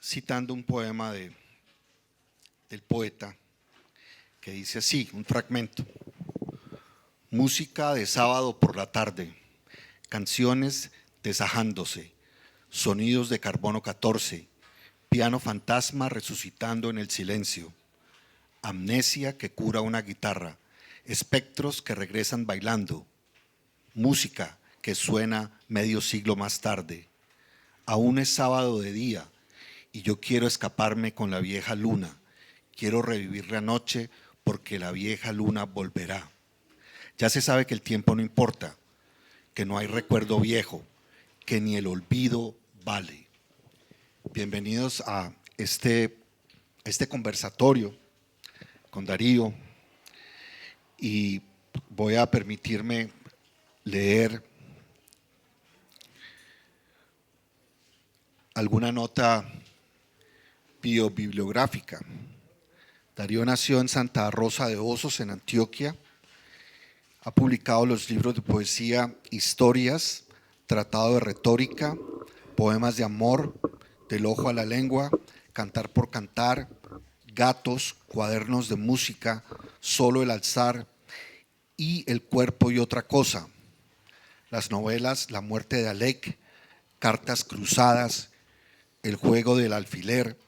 citando un poema del poeta que dice así, un fragmento: música de sábado por la tarde, canciones desajándose, sonidos de carbono 14, piano fantasma resucitando en el silencio, amnesia que cura una guitarra, espectros que regresan bailando, música que suena medio siglo más tarde. Aún es sábado de día y yo quiero escaparme con la vieja luna. Quiero revivir la noche porque la vieja luna volverá. Ya se sabe que el tiempo no importa, que no hay recuerdo viejo, que ni el olvido vale. Bienvenidos a este conversatorio con Darío, y voy a permitirme leer alguna nota biobibliográfica. Darío nació en Santa Rosa de Osos, en Antioquia. Ha publicado los libros de poesía Historias, Tratado de Retórica, Poemas de Amor, Del Ojo a la Lengua, Cantar por Cantar, Gatos, Cuadernos de Música, Solo el Alzar y El Cuerpo y Otra Cosa. Las novelas La Muerte de Alec, Cartas Cruzadas, El Juego del Alfiler,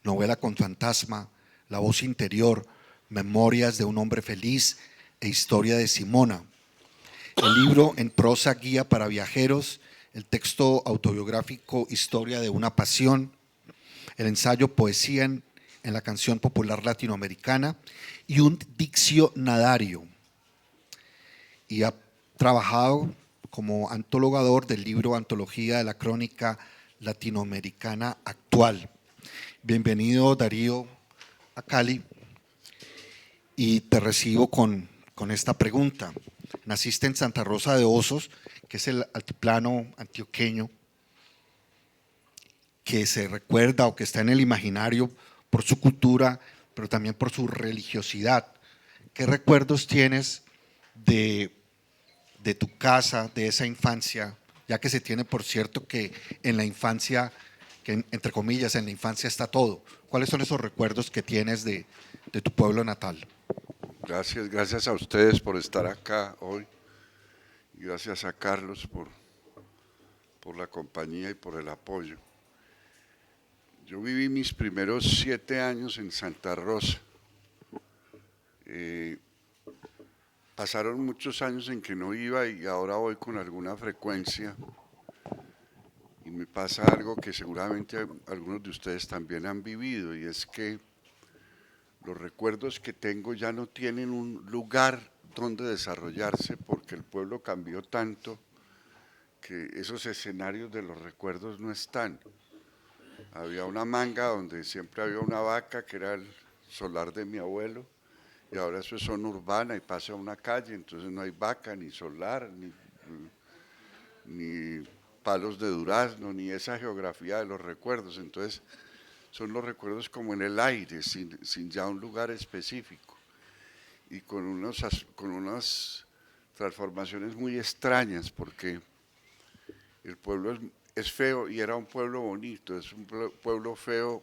Novela con Fantasma, La Voz Interior, Memorias de un Hombre Feliz e Historia de Simona. El libro en prosa Guía para Viajeros, el texto autobiográfico Historia de una Pasión, el ensayo Poesía en la Canción Popular Latinoamericana y un diccionario. Y ha trabajado como antologador del libro Antología de la Crónica Latinoamericana Actual. Bienvenido, Darío, a Cali, y te recibo con esta pregunta. Naciste en Santa Rosa de Osos, que es el altiplano antioqueño que se recuerda o que está en el imaginario por su cultura, pero también por su religiosidad. ¿Qué recuerdos tienes de tu casa, de esa infancia, ya que se tiene por cierto que en la infancia, que entre comillas, en la infancia está todo? ¿Cuáles son esos recuerdos que tienes de tu pueblo natal? Gracias a ustedes por estar acá hoy y gracias a Carlos por la compañía y por el apoyo. Yo viví mis primeros 7 años en Santa Rosa. Pasaron muchos años en que no iba y ahora voy con alguna frecuencia y me pasa algo que seguramente algunos de ustedes también han vivido, y es que los recuerdos que tengo ya no tienen un lugar donde desarrollarse porque el pueblo cambió tanto que esos escenarios de los recuerdos no están. Había una manga donde siempre había una vaca, que era el solar de mi abuelo, y ahora eso es zona urbana y pasa a una calle, entonces no hay vaca, ni solar, ni palos de durazno, ni esa geografía de los recuerdos. Entonces son los recuerdos como en el aire, sin ya un lugar específico, y con unas transformaciones muy extrañas, porque el pueblo es feo y era un pueblo bonito, es un pueblo feo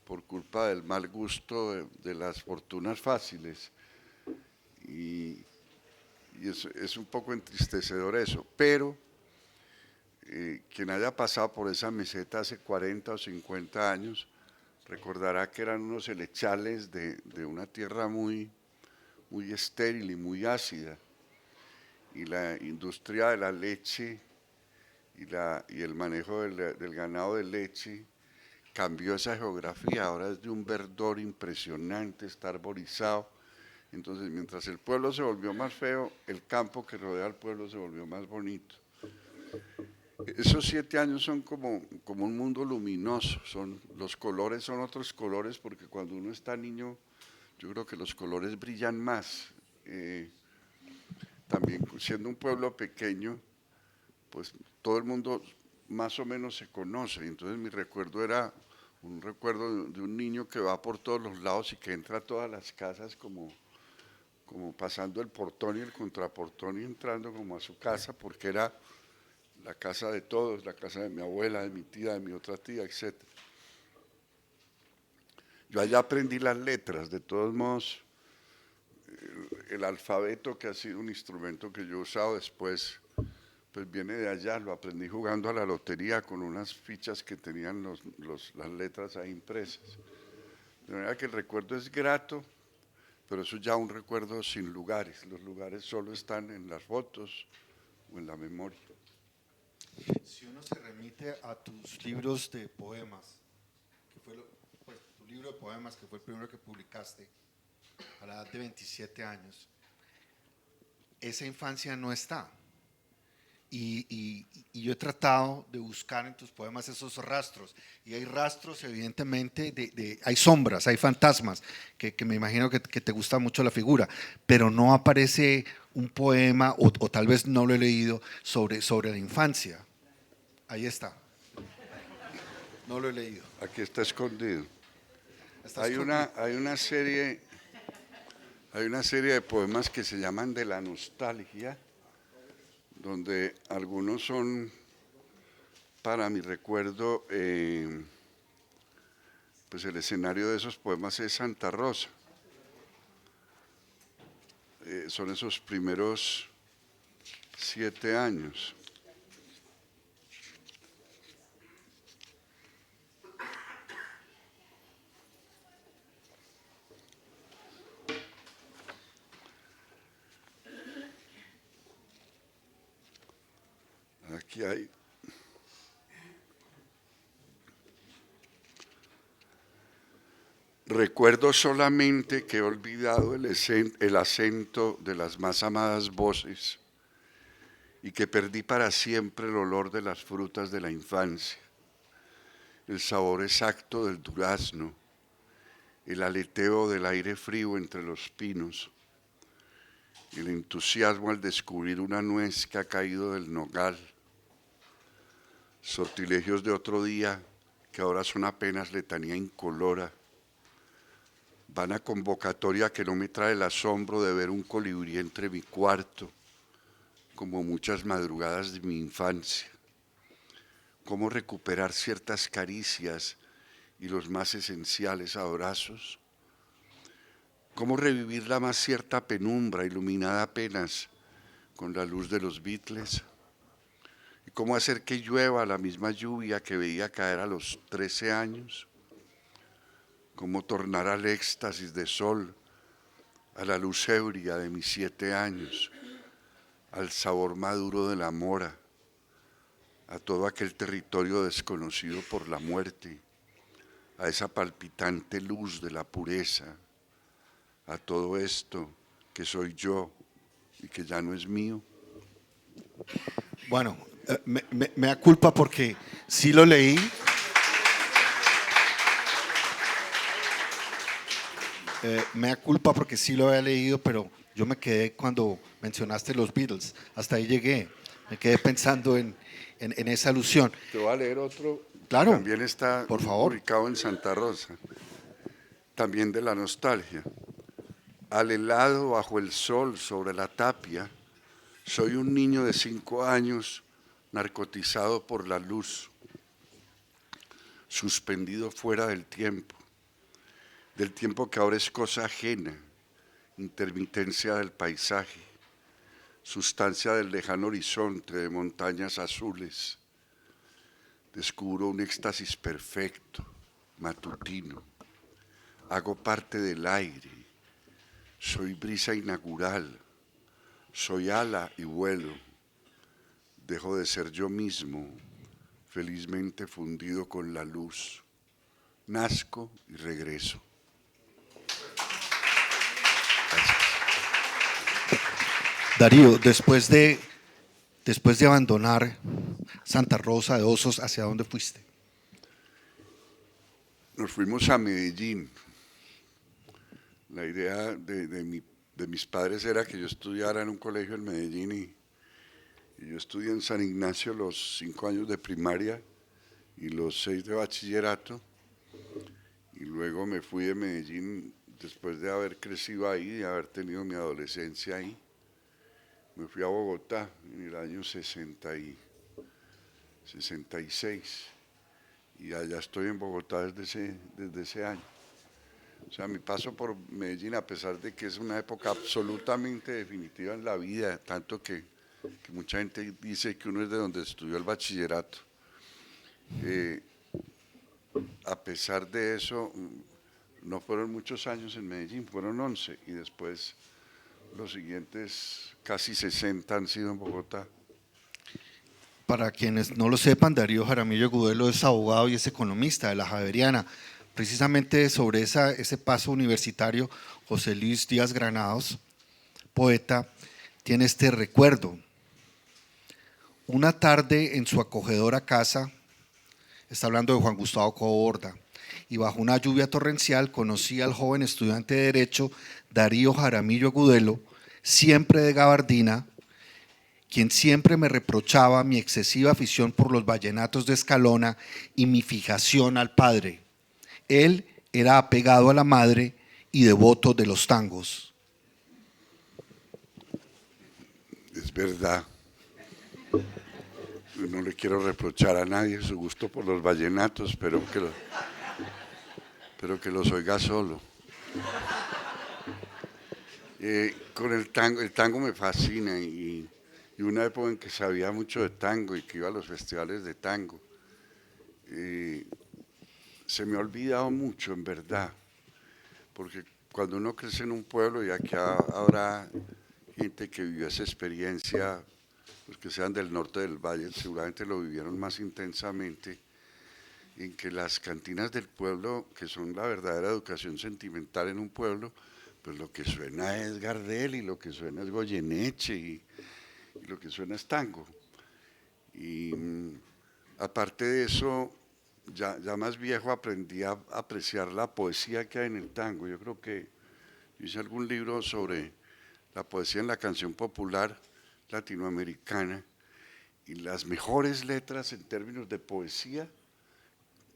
por culpa del mal gusto de las fortunas fáciles, y es un poco entristecedor eso, pero quien haya pasado por esa meseta hace 40 o 50 años recordará que eran unos helechales de una tierra muy estéril y muy ácida, y la industria de la leche y el manejo del ganado de leche cambió esa geografía. Ahora es de un verdor impresionante, está arborizado. Entonces, mientras el pueblo se volvió más feo, el campo que rodea al pueblo se volvió más bonito. Esos 7 años son como un mundo luminoso, los colores son otros colores, porque cuando uno está niño, yo creo que los colores brillan más. También siendo un pueblo pequeño, pues todo el mundo más o menos se conoce. Entonces mi recuerdo era un recuerdo de un niño que va por todos los lados y que entra a todas las casas como pasando el portón y el contraportón y entrando como a su casa, porque era la casa de todos, la casa de mi abuela, de mi tía, de mi otra tía, etc. Yo allá aprendí las letras, de todos modos, el alfabeto, que ha sido un instrumento que yo he usado después, pues viene de allá, lo aprendí jugando a la lotería con unas fichas que tenían las letras ahí impresas. De manera que el recuerdo es grato, pero eso ya un recuerdo sin lugares. Los lugares solo están en las fotos o en la memoria. Si uno se remite a tus libros de poemas, que fue pues, tu libro de poemas, que fue el primero que publicaste a la edad de 27 años, esa infancia no está. Y yo he tratado de buscar en tus poemas esos rastros. Y hay rastros, evidentemente, hay sombras, hay fantasmas, que me imagino que te gusta mucho la figura, pero no aparece un poema, o tal vez no lo he leído, sobre la infancia. Ahí está. No lo he leído. Aquí está escondido. Está Hay escondido. una serie de poemas que se llaman De la nostalgia, donde algunos son, para mi recuerdo, pues el escenario de esos poemas es Santa Rosa. Son esos primeros 7 años. Aquí hay. Recuerdo solamente que he olvidado el acento de las más amadas voces y que perdí para siempre el olor de las frutas de la infancia, el sabor exacto del durazno, el aleteo del aire frío entre los pinos, el entusiasmo al descubrir una nuez que ha caído del nogal, sortilegios de otro día que ahora son apenas letanía incolora, vana convocatoria que no me trae el asombro de ver un colibrí entre mi cuarto, como muchas madrugadas de mi infancia. Cómo recuperar ciertas caricias y los más esenciales abrazos. Cómo revivir la más cierta penumbra iluminada apenas con la luz de los Beatles. Y cómo hacer que llueva la misma lluvia que veía caer a los 13 años. Cómo tornar al éxtasis de sol, a la luz ebria de mis 7 años, al sabor maduro de la mora, a todo aquel territorio desconocido por la muerte, a esa palpitante luz de la pureza, a todo esto que soy yo y que ya no es mío. Bueno, me da culpa porque sí lo leí. Me da culpa porque sí lo había leído, pero yo me quedé cuando mencionaste los Beatles. Hasta ahí llegué. Me quedé pensando en esa alusión. Te voy a leer otro que Claro, también está por favor. ubicado en Santa Rosa, también de la nostalgia. Al helado bajo el sol sobre la tapia, soy un niño de 5 años narcotizado por la luz, suspendido fuera del tiempo que ahora es cosa ajena, intermitencia del paisaje, sustancia del lejano horizonte de montañas azules. Descubro un éxtasis perfecto, matutino. Hago parte del aire, soy brisa inaugural, soy ala y vuelo. Dejo de ser yo mismo, felizmente fundido con la luz. Nazco y regreso. Darío, después de abandonar Santa Rosa de Osos, ¿hacia dónde fuiste? Nos fuimos a Medellín. La idea de mis padres era que yo estudiara en un colegio en Medellín y yo estudié en San Ignacio los 5 años de primaria y los 6 de bachillerato. Y luego me fui de Medellín después de haber crecido ahí, de haber tenido mi adolescencia ahí. Me fui a Bogotá en el año 66 y allá estoy en Bogotá desde ese año. sea, mi paso por Medellín, a pesar de que es una época absolutamente definitiva en la vida, tanto que mucha gente dice que uno es de donde estudió el bachillerato, eh, a pesar de eso, no fueron muchos años en Medellín, fueron 11, y después los siguientes casi 60 han sido en Bogotá. Para quienes no lo sepan, Darío Jaramillo Agudelo es abogado y es economista de la Javeriana. Precisamente sobre ese paso universitario, José Luis Díaz Granados, poeta, tiene este recuerdo. Una tarde en su acogedora casa, está hablando de Juan Gustavo Coborda, y bajo una lluvia torrencial conocí al joven estudiante de Derecho Darío Jaramillo Agudelo, siempre de gabardina, quien siempre me reprochaba mi excesiva afición por los vallenatos de Escalona y mi fijación al padre. Él era apegado a la madre y devoto de los tangos. Es verdad. No le quiero reprochar a nadie su gusto por los vallenatos, pero que los oiga solo. Con el tango me fascina y una época en que sabía mucho de tango y que iba a los festivales de tango. Se me ha olvidado mucho, en verdad, porque cuando uno crece en un pueblo y aquí habrá gente que vivió esa experiencia, los que sean del norte del valle seguramente lo vivieron más intensamente, en que las cantinas del pueblo, que son la verdadera educación sentimental en un pueblo, pues lo que suena es Gardel y lo que suena es Goyeneche y lo que suena es tango. Y aparte de eso, ya más viejo aprendí a apreciar la poesía que hay en el tango. Yo creo que hice algún libro sobre la poesía en la canción popular latinoamericana y las mejores letras en términos de poesía,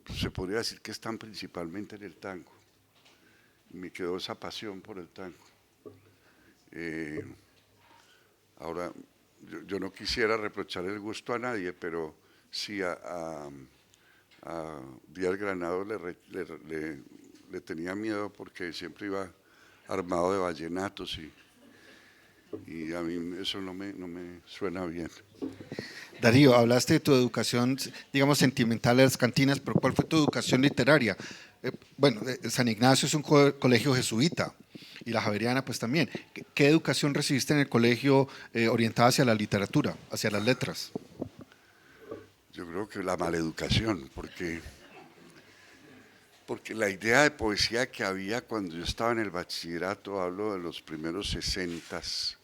pues se podría decir que están principalmente en el tango. Y me quedó esa pasión por el tango. Ahora, yo no quisiera reprochar el gusto a nadie, pero sí a Díaz Granados le tenía miedo porque siempre iba armado de vallenatos y a mí eso no me suena bien. Darío, hablaste de tu educación, digamos, sentimental de las cantinas, pero ¿cuál fue tu educación literaria? San Ignacio es un colegio jesuita y la Javeriana pues también. ¿Qué educación recibiste en el colegio orientada hacia la literatura, hacia las letras? Yo creo que la maleducación, porque la idea de poesía que había cuando yo estaba en el bachillerato, hablo de los primeros 60s,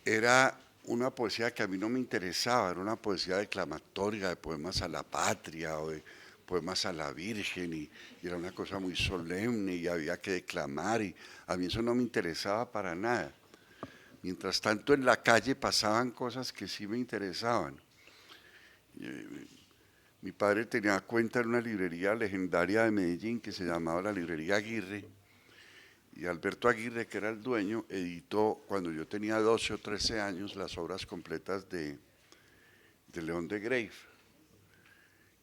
era una poesía que a mí no me interesaba, era una poesía declamatoria, de poemas a la patria o de poemas a la Virgen y era una cosa muy solemne y había que declamar y a mí eso no me interesaba para nada. Mientras tanto en la calle pasaban cosas que sí me interesaban. Mi padre tenía cuenta en una librería legendaria de Medellín que se llamaba la librería Aguirre y Alberto Aguirre, que era el dueño, editó cuando yo tenía 12 o 13 años las obras completas de León de Greiff.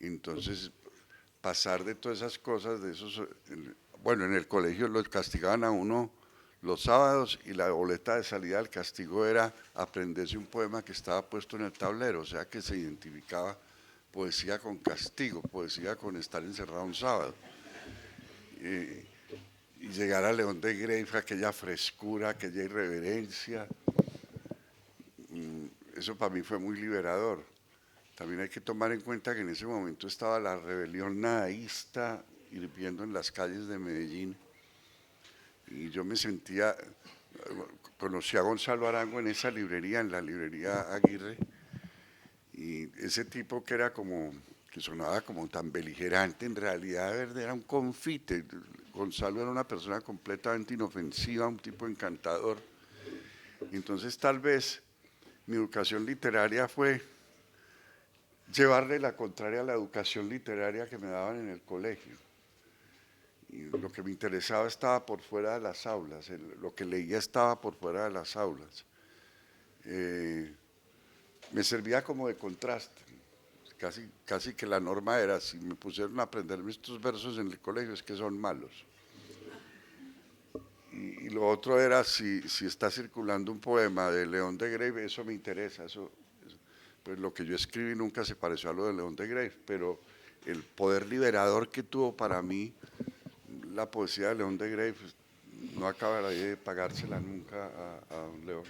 Entonces, pasar de todas esas cosas, bueno, en el colegio lo castigaban a uno los sábados y la boleta de salida del castigo era aprenderse un poema que estaba puesto en el tablero, o sea que se identificaba poesía con castigo, poesía con estar encerrado un sábado. Y llegar a León de Greiff, aquella frescura, aquella irreverencia, eso para mí fue muy liberador. También hay que tomar en cuenta que en ese momento estaba la rebelión nadaísta hirviendo en las calles de Medellín y yo me sentía, conocí a Gonzalo Arango en esa librería, en la librería Aguirre, y ese tipo que era como, que sonaba como tan beligerante, en realidad era un confite. Gonzalo era una persona completamente inofensiva, un tipo encantador. Entonces tal vez mi educación literaria fue llevarle la contraria a la educación literaria que me daban en el colegio. Y lo que me interesaba estaba por fuera de las aulas, lo que leía estaba por fuera de las aulas. Me servía como de contraste. casi que la norma era, si me pusieron a aprenderme estos versos en el colegio es que son malos. Y lo otro era, si está circulando un poema de León de Grave, eso me interesa, pues lo que yo escribí nunca se pareció a lo de León de Grave, pero el poder liberador que tuvo para mí la poesía de León de Grave, pues, no acabaré de pagársela nunca a don León.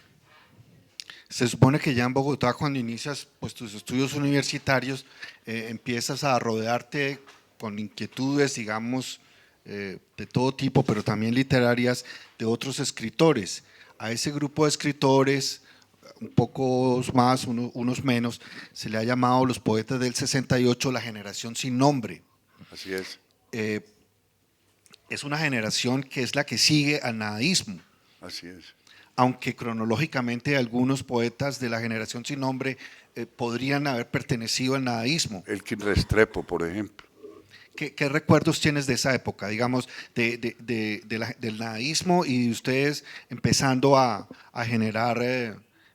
Se supone que ya en Bogotá, cuando inicias pues, tus estudios universitarios, empiezas a rodearte con inquietudes, digamos, de todo tipo, pero también literarias, de otros escritores. A ese grupo de escritores, un poco más, unos menos, se le ha llamado los poetas del 68 la generación sin nombre. Así es. Es una generación que es la que sigue al nadaísmo. Así es. Aunque cronológicamente algunos poetas de la generación sin nombre podrían haber pertenecido al nadaísmo. Elkin Restrepo, por ejemplo. ¿Qué recuerdos tienes de esa época, digamos, del nadaísmo y de ustedes empezando a generar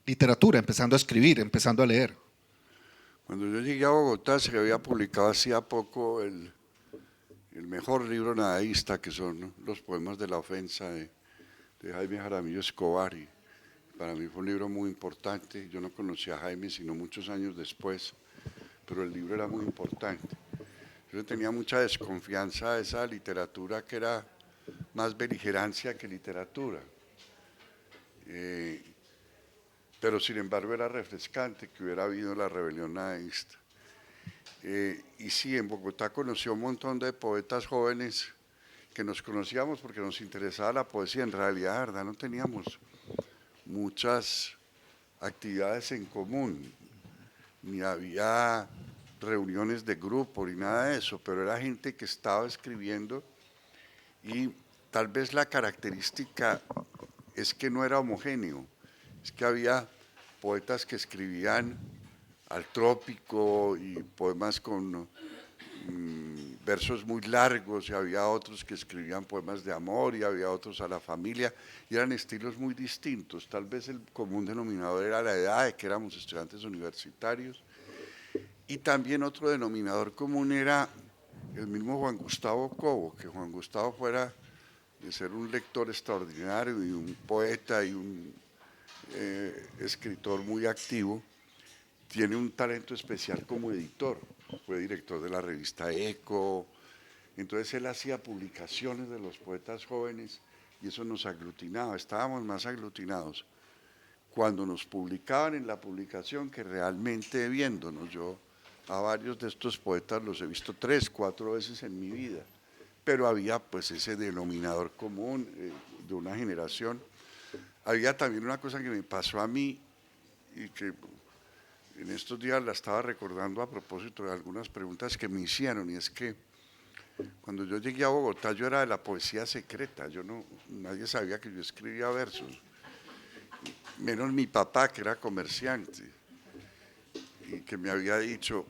literatura, empezando a escribir, empezando a leer? Cuando yo llegué a Bogotá se había publicado hacía poco el mejor libro nadaísta, que son los poemas de la ofensa de Jaime Jaramillo Escobar, y para mí fue un libro muy importante. Yo no conocía a Jaime sino muchos años después, pero el libro era muy importante. Yo tenía mucha desconfianza de esa literatura que era más beligerancia que literatura, pero sin embargo era refrescante que hubiera habido la rebelión nadaísta. Y sí, en Bogotá conocí a un montón de poetas jóvenes que nos conocíamos porque nos interesaba la poesía. En realidad, ¿verdad? No teníamos muchas actividades en común, ni había reuniones de grupo ni nada de eso, pero era gente que estaba escribiendo y tal vez la característica es que no era homogéneo, es que había poetas que escribían al trópico y poemas con versos muy largos, y había otros que escribían poemas de amor, y había otros a la familia, y eran estilos muy distintos. Tal vez el común denominador era la edad de que éramos estudiantes universitarios, y también otro denominador común era el mismo Juan Gustavo Cobo, que Juan Gustavo fuera de ser un lector extraordinario y un poeta y un escritor muy activo, tiene un talento especial como editor. Fue director de la revista Eco, entonces él hacía publicaciones de los poetas jóvenes y eso nos aglutinaba, estábamos más aglutinados cuando nos publicaban en la publicación que realmente viéndonos. Yo a varios de estos poetas los he visto 3, 4 veces en mi vida, pero había pues ese denominador común de una generación. Había también una cosa que me pasó a mí y que en estos días la estaba recordando a propósito de algunas preguntas que me hicieron, y es que cuando yo llegué a Bogotá yo era de la poesía secreta, nadie sabía que yo escribía versos, menos mi papá, que era comerciante y que me había dicho,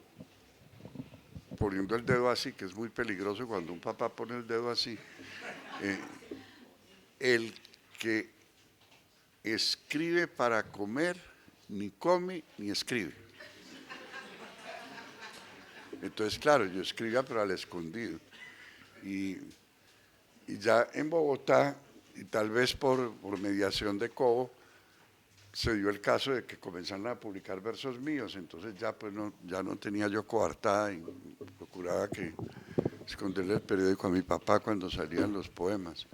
poniendo el dedo así, que es muy peligroso cuando un papá pone el dedo así, el que escribe para comer ni come ni escribe. Entonces, claro, yo escribía pero al escondido. Y ya en Bogotá, y tal vez por mediación de Cobo, se dio el caso de que comenzaron a publicar versos míos, entonces ya pues ya no tenía yo coartada y procuraba que esconderle el periódico a mi papá cuando salían los poemas.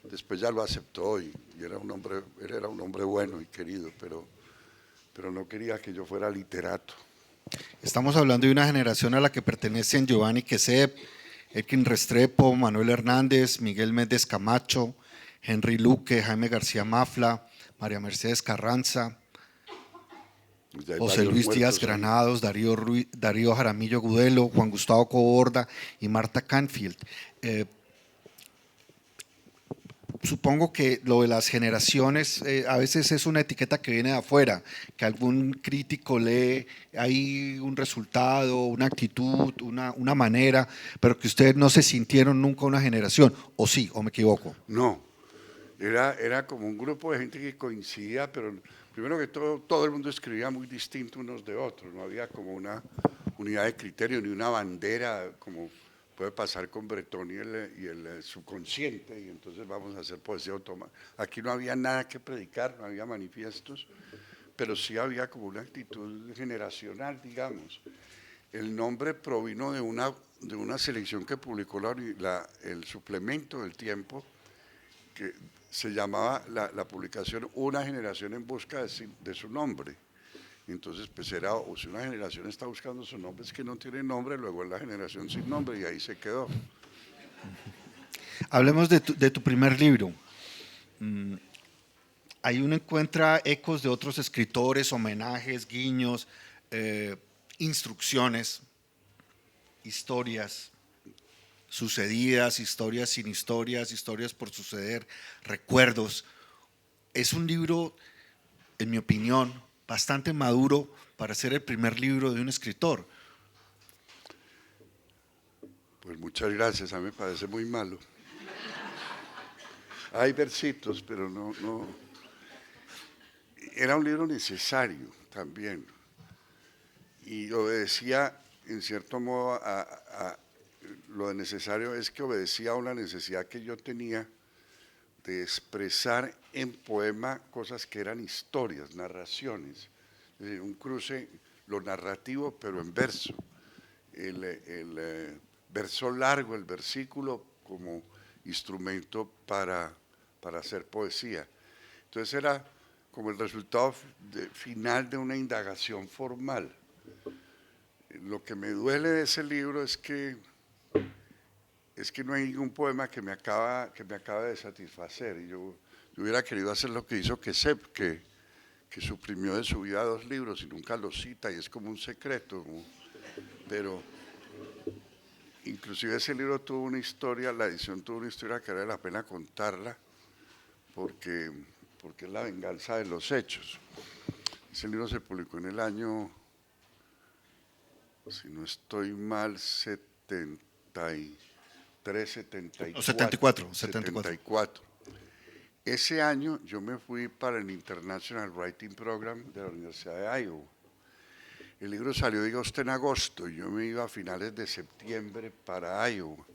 Después ya lo aceptó y él era un hombre bueno y querido, pero no quería que yo fuera literato. Estamos hablando de una generación a la que pertenecen Giovanni Quesep, Elkin Restrepo, Manuel Hernández, Miguel Méndez Camacho, Henry Luque, Jaime García Mafla, María Mercedes Carranza, José Luis Díaz Granados, Darío Jaramillo Gudelo, Juan Gustavo Coborda y Marta Canfield. Supongo que lo de las generaciones a veces es una etiqueta que viene de afuera, que algún crítico lee, hay un resultado, una actitud, una manera, pero que ustedes no se sintieron nunca una generación, o sí, o me equivoco. No, era como un grupo de gente que coincidía, pero primero que todo el mundo escribía muy distinto unos de otros, no había como una unidad de criterio, ni una bandera, como puede pasar con Bretón y el subconsciente, y entonces vamos a hacer poesía automática. Aquí no había nada que predicar, no había manifiestos, pero sí había como una actitud generacional, digamos. El nombre provino de una selección que publicó el suplemento del Tiempo, que se llamaba la publicación Una generación en busca de su nombre. Entonces, pues era, o si una generación está buscando su nombre, es que no tiene nombre, luego es la generación sin nombre y ahí se quedó. Hablemos de tu primer libro. Ahí uno encuentra ecos de otros escritores, homenajes, guiños, instrucciones, historias sucedidas, historias sin historias, historias por suceder, recuerdos. Es un libro, en mi opinión, bastante maduro para ser el primer libro de un escritor. Pues muchas gracias, a mí me parece muy malo. Hay versitos, pero no. Era un libro necesario también. Y obedecía, en cierto modo, lo de necesario es que obedecía a una necesidad que yo tenía de expresar en poema cosas que eran historias, narraciones. Es decir, un cruce, lo narrativo, pero en verso. El verso largo, el versículo como instrumento para hacer poesía. Entonces era como el resultado final de una indagación formal. Lo que me duele de ese libro es que no hay ningún poema que me acaba de satisfacer. Y yo hubiera querido hacer lo que hizo Quesep, que suprimió de su vida 2 libros y nunca los cita, y es como un secreto. Pero inclusive ese libro tuvo una historia, la edición tuvo una historia que vale la pena contarla, porque es la venganza de los hechos. Ese libro se publicó en el año, si no estoy mal, 74. Ese año yo me fui para el International Writing Program de la Universidad de Iowa. El libro salió, diga usted, en agosto, y yo me iba a finales de septiembre para Iowa.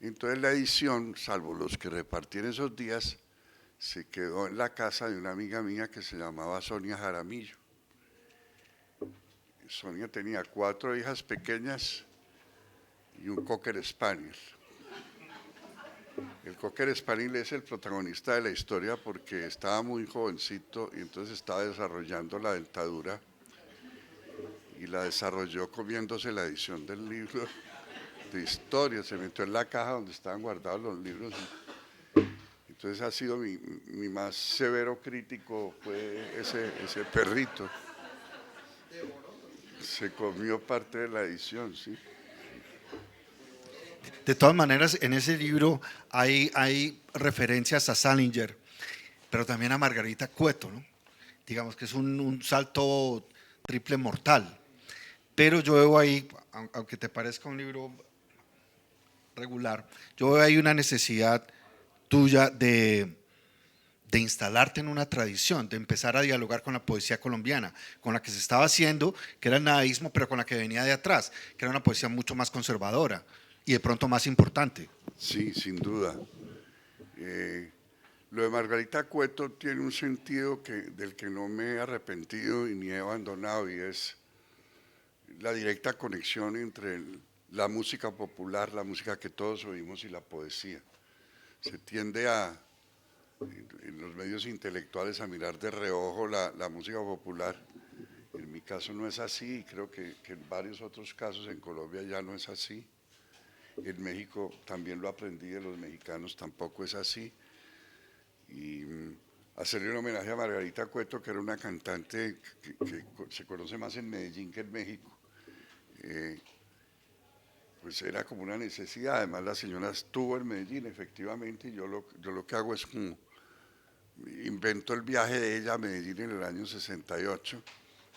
Entonces la edición, salvo los que repartí en esos días, se quedó en la casa de una amiga mía que se llamaba Sonia Jaramillo. Sonia tenía 4 hijas pequeñas y un Cocker Spaniel. El Cocker Spaniel es el protagonista de la historia porque estaba muy jovencito y entonces estaba desarrollando la dentadura, y la desarrolló comiéndose la edición del libro de historia. Se metió en la caja donde estaban guardados los libros. Entonces ha sido mi más severo crítico, fue ese perrito. Se comió parte de la edición, sí. De todas maneras, en ese libro hay referencias a Salinger, pero también a Margarita Cueto, ¿no? Digamos que es un salto triple mortal. Pero yo veo ahí, aunque te parezca un libro regular, yo veo ahí una necesidad tuya de instalarte en una tradición, de empezar a dialogar con la poesía colombiana, con la que se estaba haciendo, que era el nadaísmo, pero con la que venía de atrás, que era una poesía mucho más conservadora y de pronto más importante. Sí, sin duda. Lo de Margarita Cueto tiene un sentido del que no me he arrepentido y ni he abandonado, y es la directa conexión entre la música popular, la música que todos oímos, y la poesía. Se tiende en los medios intelectuales a mirar de reojo la música popular. En mi caso no es así, y creo que en varios otros casos en Colombia ya no es así. En México también lo aprendí de los mexicanos, tampoco es así. Y hacerle un homenaje a Margarita Cueto, que era una cantante que se conoce más en Medellín que en México, pues era como una necesidad. Además la señora estuvo en Medellín efectivamente, y yo lo que hago es como invento el viaje de ella a Medellín en el año 68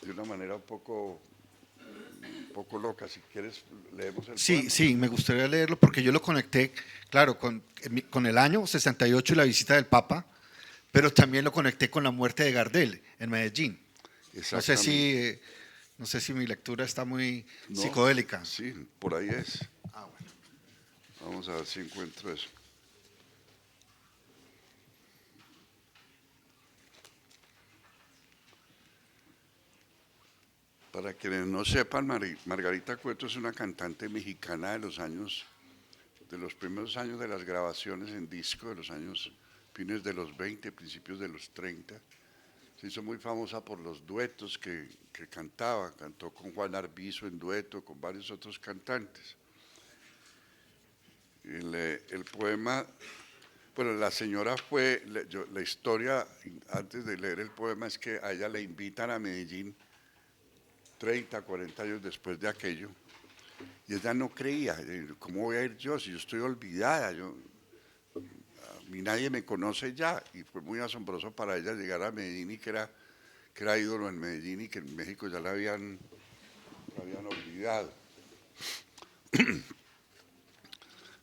de una manera un poco loca. Si quieres leemos el poema. Sí, me gustaría leerlo porque yo lo conecté, claro, con el año 68 y la visita del Papa, pero también lo conecté con la muerte de Gardel en Medellín. No sé si No sé si mi lectura está muy No, psicodélica. sí, por ahí es. Ah, bueno. Vamos a ver si encuentro eso. Para quienes no sepan, Margarita Cueto es una cantante mexicana de los primeros años de las grabaciones en disco, de los años fines de los 20, principios de los 30. Se hizo muy famosa por los duetos que cantaba. Cantó con Juan Arvizu en dueto, con varios otros cantantes. El poema, bueno, la señora fue, la historia, antes de leer el poema, es que a ella le invitan a Medellín 30, 40 años después de aquello, y ella no creía, ¿cómo voy a ir yo si yo estoy olvidada? A mí nadie me conoce ya, y fue muy asombroso para ella llegar a Medellín y que era ídolo en Medellín y que en México ya la habían olvidado.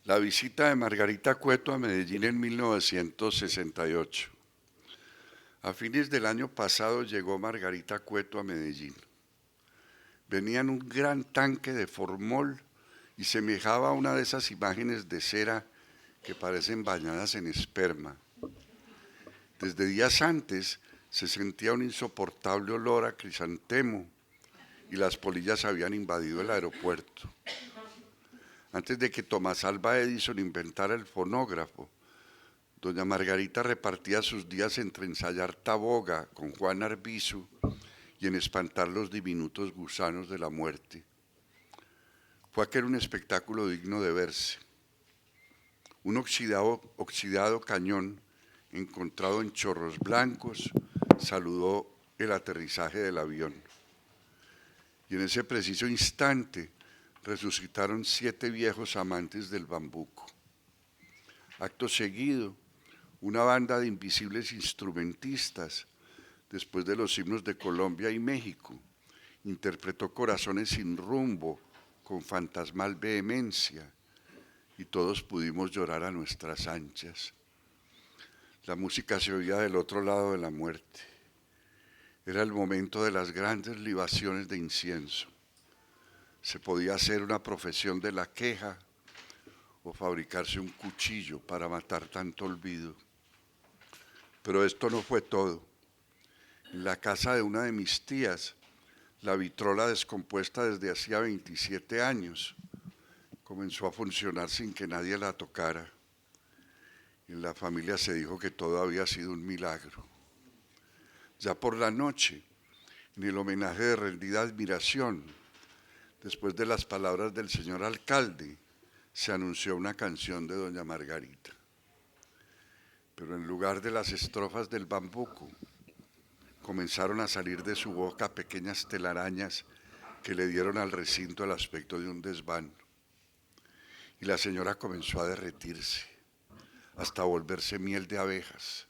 La visita de Margarita Cueto a Medellín en 1968. A fines del año pasado llegó Margarita Cueto a Medellín. Venía en un gran tanque de formol y semejaba a una de esas imágenes de cera que parecen bañadas en esperma. Desde días antes se sentía un insoportable olor a crisantemo y las polillas habían invadido el aeropuerto. Antes de que Tomás Alva Edison inventara el fonógrafo, doña Margarita repartía sus días entre ensayar taboga con Juan Arvizu y en espantar los diminutos gusanos de la muerte. Fue aquel un espectáculo digno de verse. Un oxidado cañón encontrado en Chorros Blancos saludó el aterrizaje del avión. Y en ese preciso instante resucitaron 7 viejos amantes del bambuco. Acto seguido, una banda de invisibles instrumentistas, después de los himnos de Colombia y México, interpretó Corazones sin rumbo con fantasmal vehemencia y todos pudimos llorar a nuestras anchas. La música se oía del otro lado de la muerte. Era el momento de las grandes libaciones de incienso. Se podía hacer una profesión de la queja o fabricarse un cuchillo para matar tanto olvido. Pero esto no fue todo. En la casa de una de mis tías, la vitrola descompuesta desde hacía 27 años comenzó a funcionar sin que nadie la tocara. En la familia se dijo que todo había sido un milagro. Ya por la noche, en el homenaje de rendida admiración, después de las palabras del señor alcalde, se anunció una canción de doña Margarita. Pero en lugar de las estrofas del bambuco, comenzaron a salir de su boca pequeñas telarañas que le dieron al recinto el aspecto de un desván. Y la señora comenzó a derretirse, hasta volverse miel de abejas,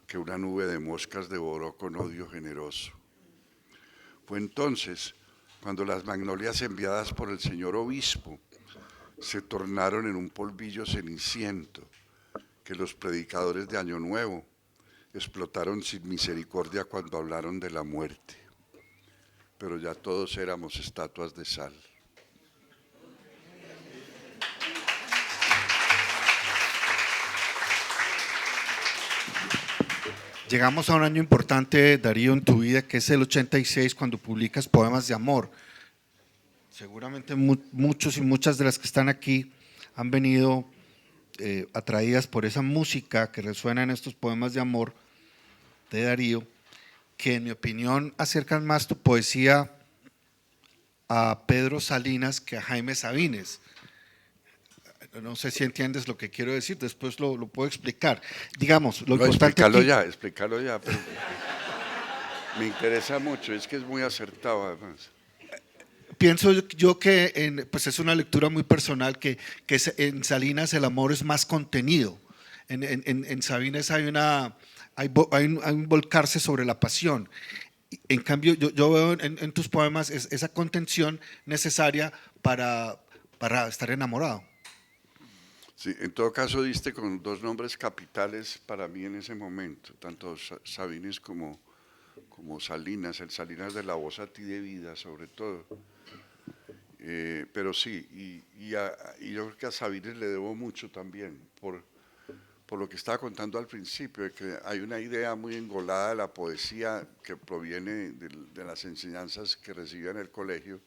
que una nube de moscas devoró con odio generoso. Fue entonces cuando las magnolias enviadas por el señor obispo se tornaron en un polvillo ceniciento que los predicadores de Año Nuevo explotaron sin misericordia cuando hablaron de la muerte. Pero ya todos éramos estatuas de sal. Llegamos a un año importante, Darío, en tu vida, que es el 86, cuando publicas Poemas de Amor. Seguramente muchos y muchas de las que están aquí han venido atraídas por esa música que resuena en estos poemas de amor de Darío, que en mi opinión acercan más tu poesía a Pedro Salinas que a Jaime Sabines. No sé si entiendes lo que quiero decir, después lo puedo explicar. Digamos, lo No, importante explícalo ya, pero me interesa mucho, es que es muy acertado además. Pienso yo que pues es una lectura muy personal, que en Salinas el amor es más contenido. En Sabines hay un volcarse sobre la pasión. En cambio, yo veo en tus poemas esa contención necesaria para estar enamorado. Sí, en todo caso diste con 2 nombres capitales para mí en ese momento, tanto Sabines como como Salinas, el Salinas de La Voz a ti de vida, sobre todo. Pero sí, y yo creo que a Sabines le debo mucho también, por lo que estaba contando al principio, de que hay una idea muy engolada de la poesía que proviene de las enseñanzas que recibía en el colegio,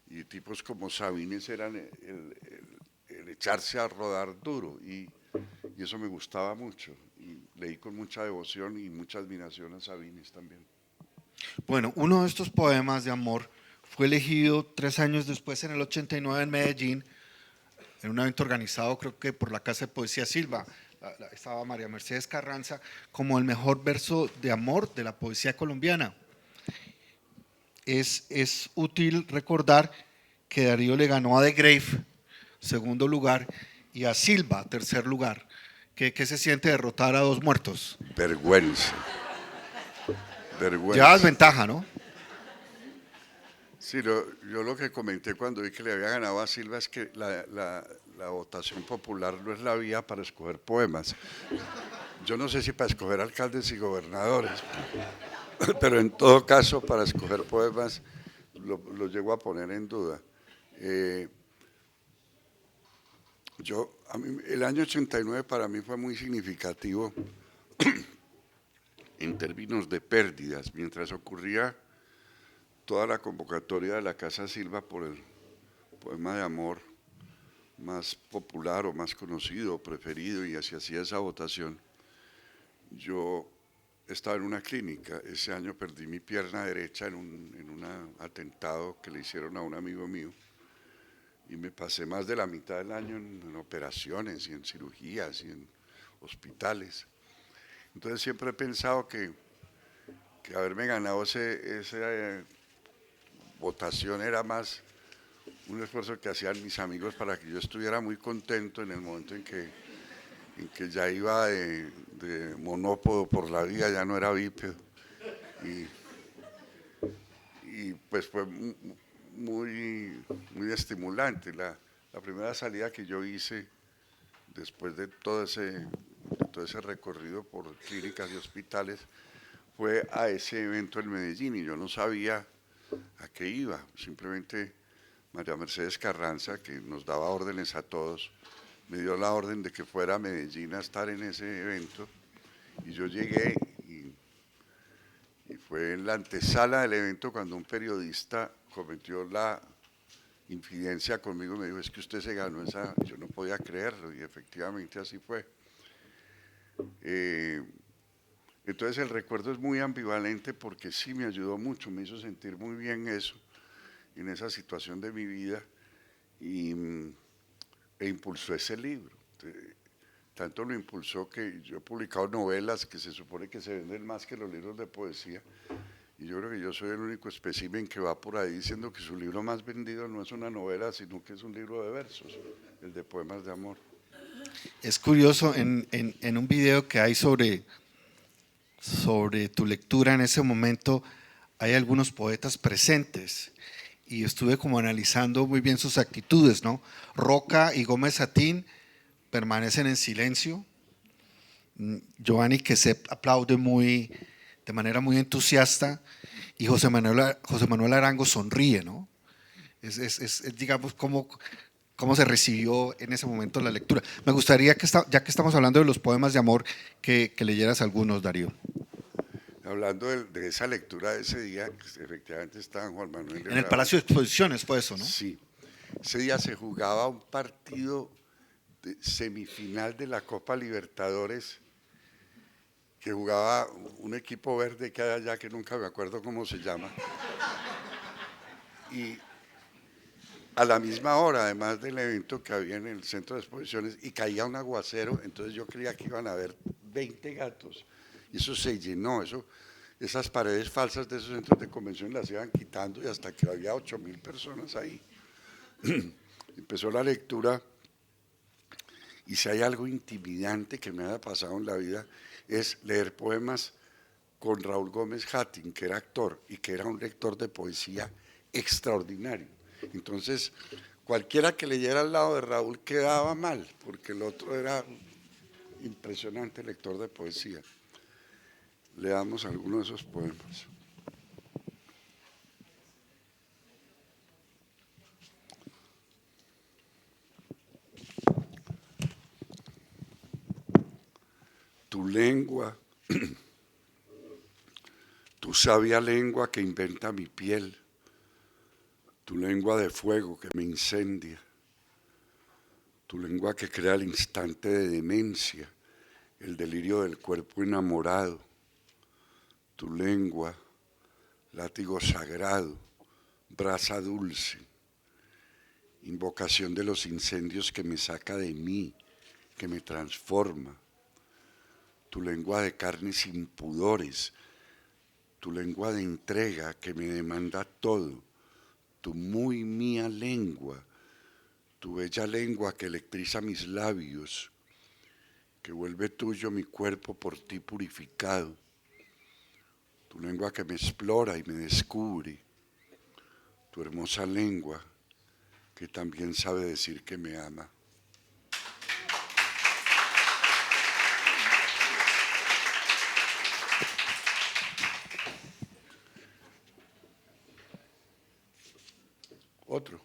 y tipos como Sabines eran el echarse a rodar duro, y eso me gustaba mucho, y leí con mucha devoción y mucha admiración a Sabines también. Bueno, uno de estos poemas de amor fue elegido 3 años después, en el 89, en Medellín, en un evento organizado, creo que por la Casa de Poesía Silva. Estaba María Mercedes Carranza, como el mejor verso de amor de la poesía colombiana. Es útil recordar que Darío le ganó a The Grave, segundo lugar, y a Silva, tercer lugar. ¿Qué se siente derrotar a dos muertos? Vergüenza, Llevabas vergüenza. ventaja, ¿no? Sí, yo lo que comenté cuando vi que le había ganado a Silva es que la votación popular no es la vía para escoger poemas. Yo no sé si para escoger alcaldes y gobernadores, pero en todo caso para escoger poemas lo llego a poner en duda. El año 89 para mí fue muy significativo en términos de pérdidas, mientras ocurría toda la convocatoria de la Casa Silva por el poema de amor más popular o más conocido o preferido, y así hacía esa votación. Yo estaba en una clínica, ese año perdí mi pierna derecha en un atentado que le hicieron a un amigo mío, y me pasé más de la mitad del año en operaciones y en cirugías y en hospitales. Entonces siempre he pensado que haberme ganado esa votación era más un esfuerzo que hacían mis amigos para que yo estuviera muy contento en el momento en que ya iba de monópodo por la vida, ya no era bípedo. Y pues fue muy estimulante. La primera salida que yo hice después de todo ese recorrido por clínicas y hospitales fue a ese evento en Medellín, y yo no sabía a qué iba. Simplemente María Mercedes Carranza, que nos daba órdenes a todos, me dio la orden de que fuera a Medellín a estar en ese evento, y yo llegué y fue en la antesala del evento cuando un periodista cometió la infidencia conmigo y me dijo: es que usted se ganó esa. Yo no podía creerlo, y efectivamente así fue. Entonces el recuerdo es muy ambivalente porque sí me ayudó mucho, me hizo sentir muy bien eso, en esa situación de mi vida, e impulsó ese libro. Tanto lo impulsó que yo he publicado novelas que se supone que se venden más que los libros de poesía, y yo creo que yo soy el único espécimen que va por ahí diciendo que su libro más vendido no es una novela, sino que es un libro de versos, el de poemas de amor. Es curioso, en un video que hay sobre tu lectura en ese momento, hay algunos poetas presentes, y estuve como analizando muy bien sus actitudes, ¿no? Roca y Gómez Satín permanecen en silencio. Giovanni Quesep aplaude de manera muy entusiasta, y José Manuel Arango sonríe, ¿no? Digamos, cómo se recibió en ese momento la lectura. Me gustaría que, ya que estamos hablando de los poemas de amor, que leyeras algunos, Darío. Hablando de esa lectura de ese día, efectivamente estaba Juan Manuel de En el Raúl. Palacio de Exposiciones fue eso, ¿no? Sí, ese día se jugaba un partido de semifinal de la Copa Libertadores, que jugaba un equipo verde que hay allá, que nunca me acuerdo cómo se llama, y a la misma hora, además del evento que había en el centro de exposiciones, y caía un aguacero, entonces yo creía que iban a haber 20 gatos, y eso se llenó, esas paredes falsas de esos centros de convención las iban quitando, y hasta que había 8.000 personas ahí. Empezó la lectura, y si hay algo intimidante que me haya pasado en la vida es leer poemas con Raúl Gómez Hattin, que era actor y que era un lector de poesía extraordinario. Entonces, cualquiera que leyera al lado de Raúl quedaba mal, porque el otro era impresionante lector de poesía. Leamos algunos de esos poemas. tu lengua, tu sabia lengua que inventa mi piel, tu lengua de fuego que me incendia, tu lengua que crea el instante de demencia, el delirio del cuerpo enamorado, tu lengua, látigo sagrado, brasa dulce, invocación de los incendios que me saca de mí, que me transforma, tu lengua de carnes sin pudores, tu lengua de entrega que me demanda todo, tu muy mía lengua, tu bella lengua que electriza mis labios, que vuelve tuyo mi cuerpo por ti purificado, tu lengua que me explora y me descubre, tu hermosa lengua que también sabe decir que me ama. Otro.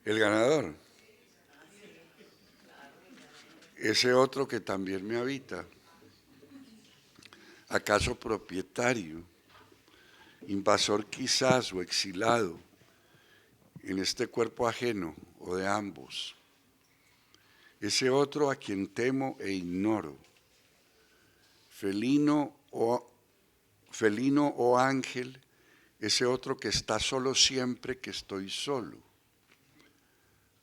El ganador. Ese otro que también me habita. ¿Acaso propietario, invasor quizás o exilado en este cuerpo ajeno o de ambos? Ese otro a quien temo e ignoro, felino o ángel, ese otro que está solo siempre que estoy solo,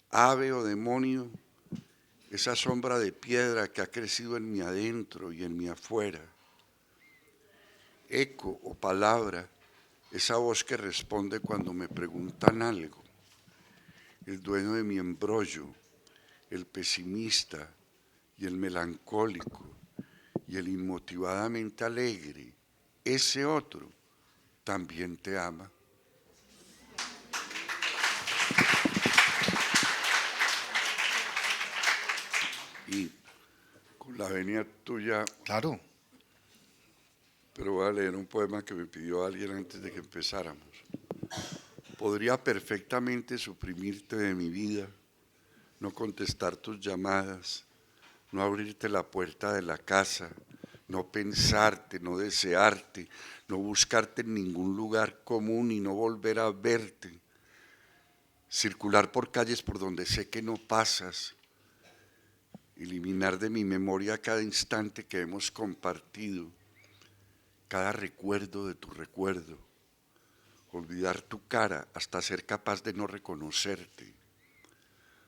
ave o demonio, esa sombra de piedra que ha crecido en mi adentro y en mi afuera, eco o palabra, esa voz que responde cuando me preguntan algo, el dueño de mi embrollo, el pesimista y el melancólico y el inmotivadamente alegre, ese otro también te ama. Y con la venia tuya, Claro. pero voy a leer un poema que me pidió alguien antes de que empezáramos. Podría perfectamente suprimirte de mi vida, no contestar tus llamadas, no abrirte la puerta de la casa, no pensarte, no desearte, no buscarte en ningún lugar común y no volver a verte, circular por calles por donde sé que no pasas, eliminar de mi memoria cada instante que hemos compartido, cada recuerdo de tu recuerdo, olvidar tu cara hasta ser capaz de no reconocerte,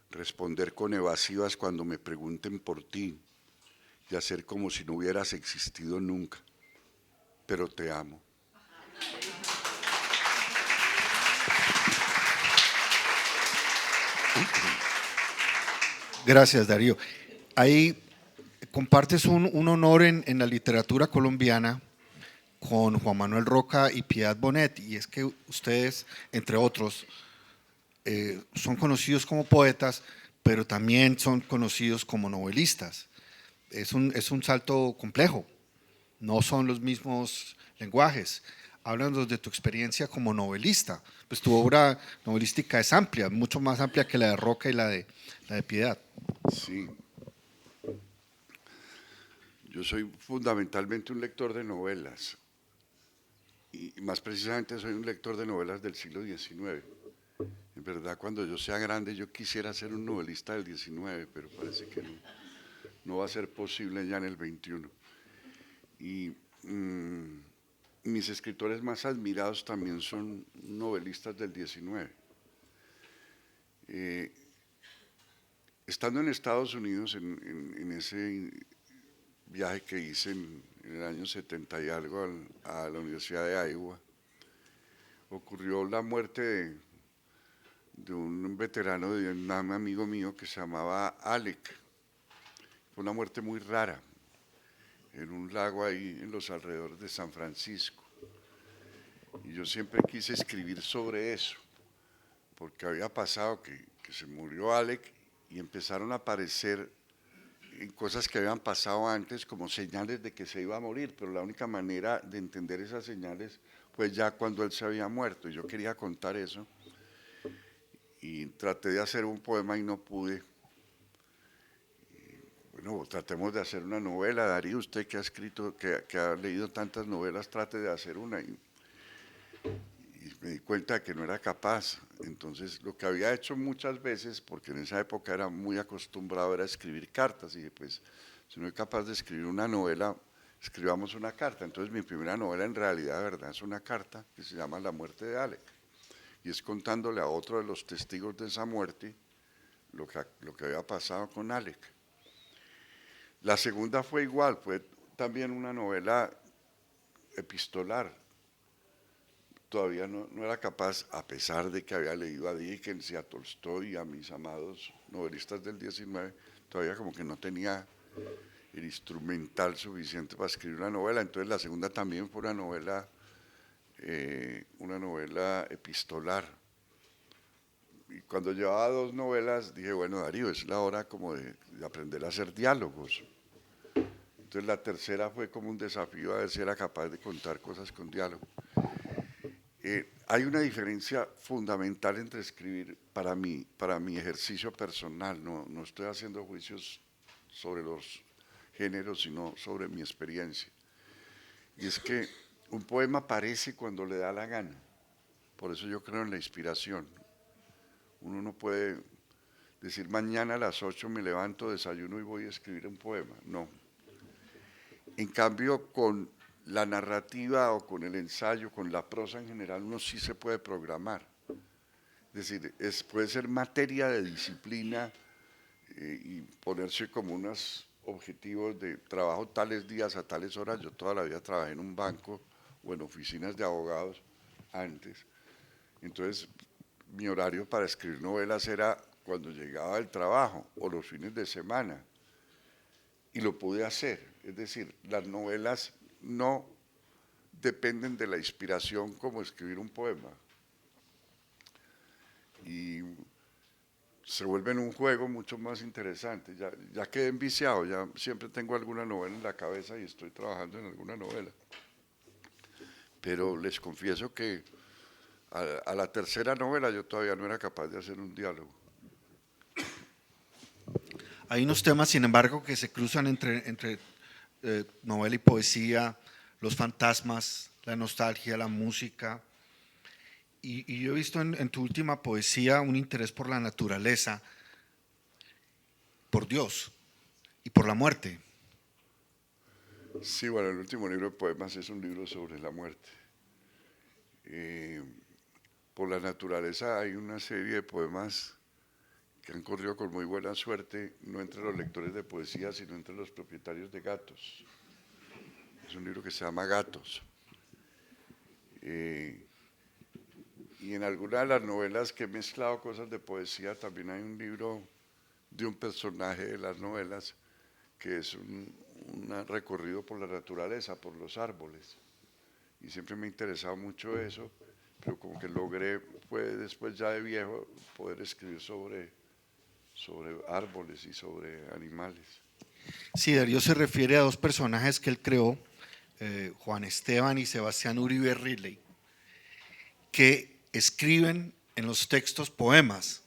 responder con evasivas cuando me pregunten por ti y hacer como si no hubieras existido nunca, pero te amo. Gracias, Darío. Ahí compartes un honor en la literatura colombiana con Juan Manuel Roca y Piedad Bonet, y es que ustedes, entre otros, son conocidos como poetas, pero también son conocidos como novelistas. Es un salto complejo, no son los mismos lenguajes. Háblanos de tu experiencia como novelista. Pues tu obra novelística es amplia, mucho más amplia que la de Roca y la de Piedad. Sí, yo soy fundamentalmente un lector de novelas y más precisamente soy un lector de novelas del siglo XIX. En verdad, cuando yo sea grande yo quisiera ser un novelista del XIX, pero parece que no va a ser posible ya en el XXI. Y mis escritores más admirados también son novelistas del XIX. Estando en Estados Unidos, en ese viaje que hice en el año 70 y algo a la Universidad de Iowa, ocurrió la muerte de un veterano de Vietnam, amigo mío, que se llamaba Alec. Fue una muerte muy rara, en un lago ahí en los alrededores de San Francisco. Y yo siempre quise escribir sobre eso, porque había pasado que se murió Alec y empezaron a aparecer cosas que habían pasado antes como señales de que se iba a morir, pero la única manera de entender esas señales fue ya cuando él se había muerto. Y yo quería contar eso y traté de hacer un poema y no pude. bueno, tratemos de hacer una novela. Darío, usted que ha escrito, que ha leído tantas novelas, trate de hacer una. Y me di cuenta de que no era capaz. Entonces, lo que había hecho muchas veces, porque en esa época era muy acostumbrado, era escribir cartas. Y dije, pues, si no soy capaz de escribir una novela, escribamos una carta. Entonces, mi primera novela en realidad, de verdad, es una carta que se llama La muerte de Alec. Y es contándole a otro de los testigos de esa muerte lo que había pasado con Alec. La segunda fue igual, fue también una novela epistolar. Todavía no era capaz, a pesar de que había leído a Dickens y a Tolstoy y a mis amados novelistas del 19, todavía como que no tenía el instrumental suficiente para escribir una novela. Entonces la segunda también fue una novela epistolar. Y cuando llevaba 2 novelas dije, bueno, Darío, es la hora como de aprender a hacer diálogos. Entonces la tercera fue como un desafío a ver si era capaz de contar cosas con diálogo. Hay una diferencia fundamental entre escribir para mi ejercicio personal, no estoy haciendo juicios sobre los géneros, sino sobre mi experiencia. Y es que un poema aparece cuando le da la gana, por eso yo creo en la inspiración. Uno no puede decir mañana a las 8 me levanto, desayuno y voy a escribir un poema, no. En cambio, con la narrativa o con el ensayo, con la prosa en general, uno sí se puede programar. Es decir, puede ser materia de disciplina y ponerse como unos objetivos de trabajo tales días a tales horas. Yo toda la vida trabajé en un banco o en oficinas de abogados antes. Entonces, mi horario para escribir novelas era cuando llegaba del trabajo o los fines de semana. Y lo pude hacer. Es decir, las novelas no dependen de la inspiración como escribir un poema. Y se vuelven un juego mucho más interesante. Ya quedé enviciado, ya siempre tengo alguna novela en la cabeza y estoy trabajando en alguna novela. Pero les confieso que a la tercera novela yo todavía no era capaz de hacer un diálogo. Hay unos temas, sin embargo, que se cruzan entre novela y poesía, los fantasmas, la nostalgia, la música. Y yo he visto en tu última poesía un interés por la naturaleza, por Dios y por la muerte. Sí, bueno, el último libro de poemas es un libro sobre la muerte. Por la naturaleza hay una serie de poemas que han corrido con muy buena suerte, no entre los lectores de poesía, sino entre los propietarios de gatos. Es un libro que se llama Gatos. Y en algunas de las novelas que he mezclado cosas de poesía, también hay un libro de un personaje de las novelas que es un recorrido por la naturaleza, por los árboles. Y siempre me ha interesado mucho eso, pero como que logré, fue después ya de viejo, poder escribir sobre árboles y sobre animales. Sí, Darío se refiere a 2 personajes que él creó, Juan Esteban y Sebastián Uribe Riley, que escriben en los textos poemas.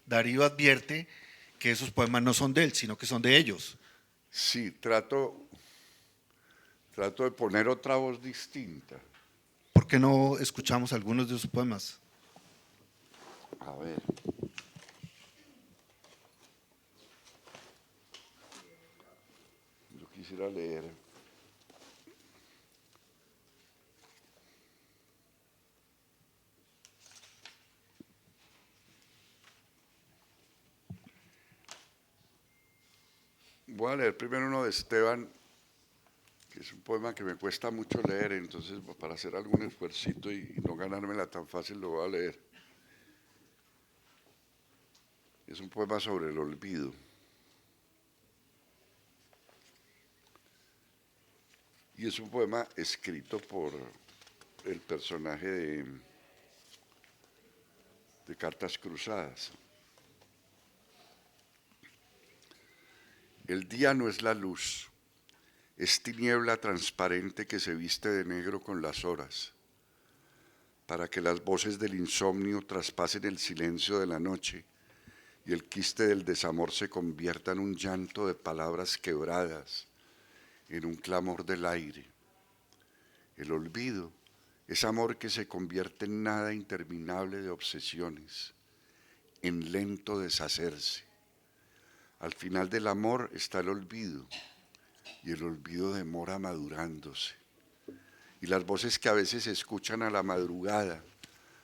Darío advierte que esos poemas no son de él, sino que son de ellos. Sí, trato de poner otra voz distinta. ¿Por qué no escuchamos algunos de sus poemas? A ver. Yo quisiera leer. Voy a leer primero uno de Esteban, que es un poema que me cuesta mucho leer, entonces para hacer algún esfuercito y no ganármela tan fácil lo voy a leer. Es un poema sobre el olvido. Y es un poema escrito por el personaje de Cartas Cruzadas. El día no es la luz, es tiniebla transparente que se viste de negro con las horas, para que las voces del insomnio traspasen el silencio de la noche y el quiste del desamor se convierta en un llanto de palabras quebradas, en un clamor del aire. El olvido es amor que se convierte en nada interminable de obsesiones, en lento deshacerse. Al final del amor está el olvido, y el olvido demora madurándose. Y las voces que a veces se escuchan a la madrugada,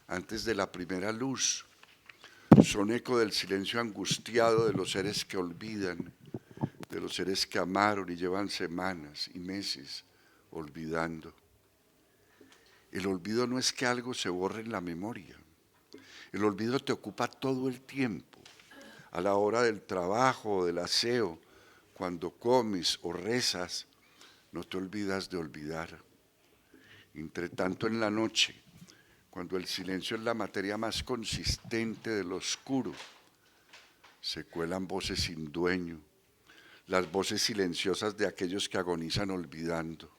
antes de la primera luz, son eco del silencio angustiado de los seres que olvidan, de los seres que amaron y llevan semanas y meses olvidando. El olvido no es que algo se borre en la memoria. El olvido te ocupa todo el tiempo, a la hora del trabajo o del aseo, cuando comes o rezas, no te olvidas de olvidar. Entre tanto en la noche, cuando el silencio es la materia más consistente de lo oscuro, se cuelan voces sin dueño, las voces silenciosas de aquellos que agonizan olvidando.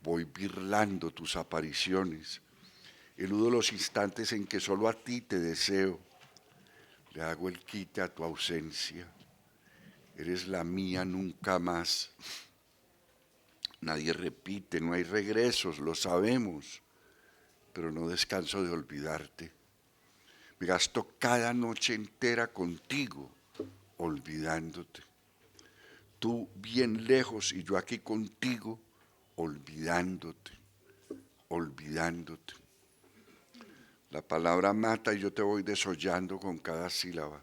Voy birlando tus apariciones, eludo los instantes en que solo a ti te deseo, le hago el quite a tu ausencia, eres la mía nunca más. Nadie repite, no hay regresos, lo sabemos, pero no descanso de olvidarte. Me gasto cada noche entera contigo, olvidándote. Tú bien lejos y yo aquí contigo, olvidándote, olvidándote. La palabra mata y yo te voy desollando con cada sílaba.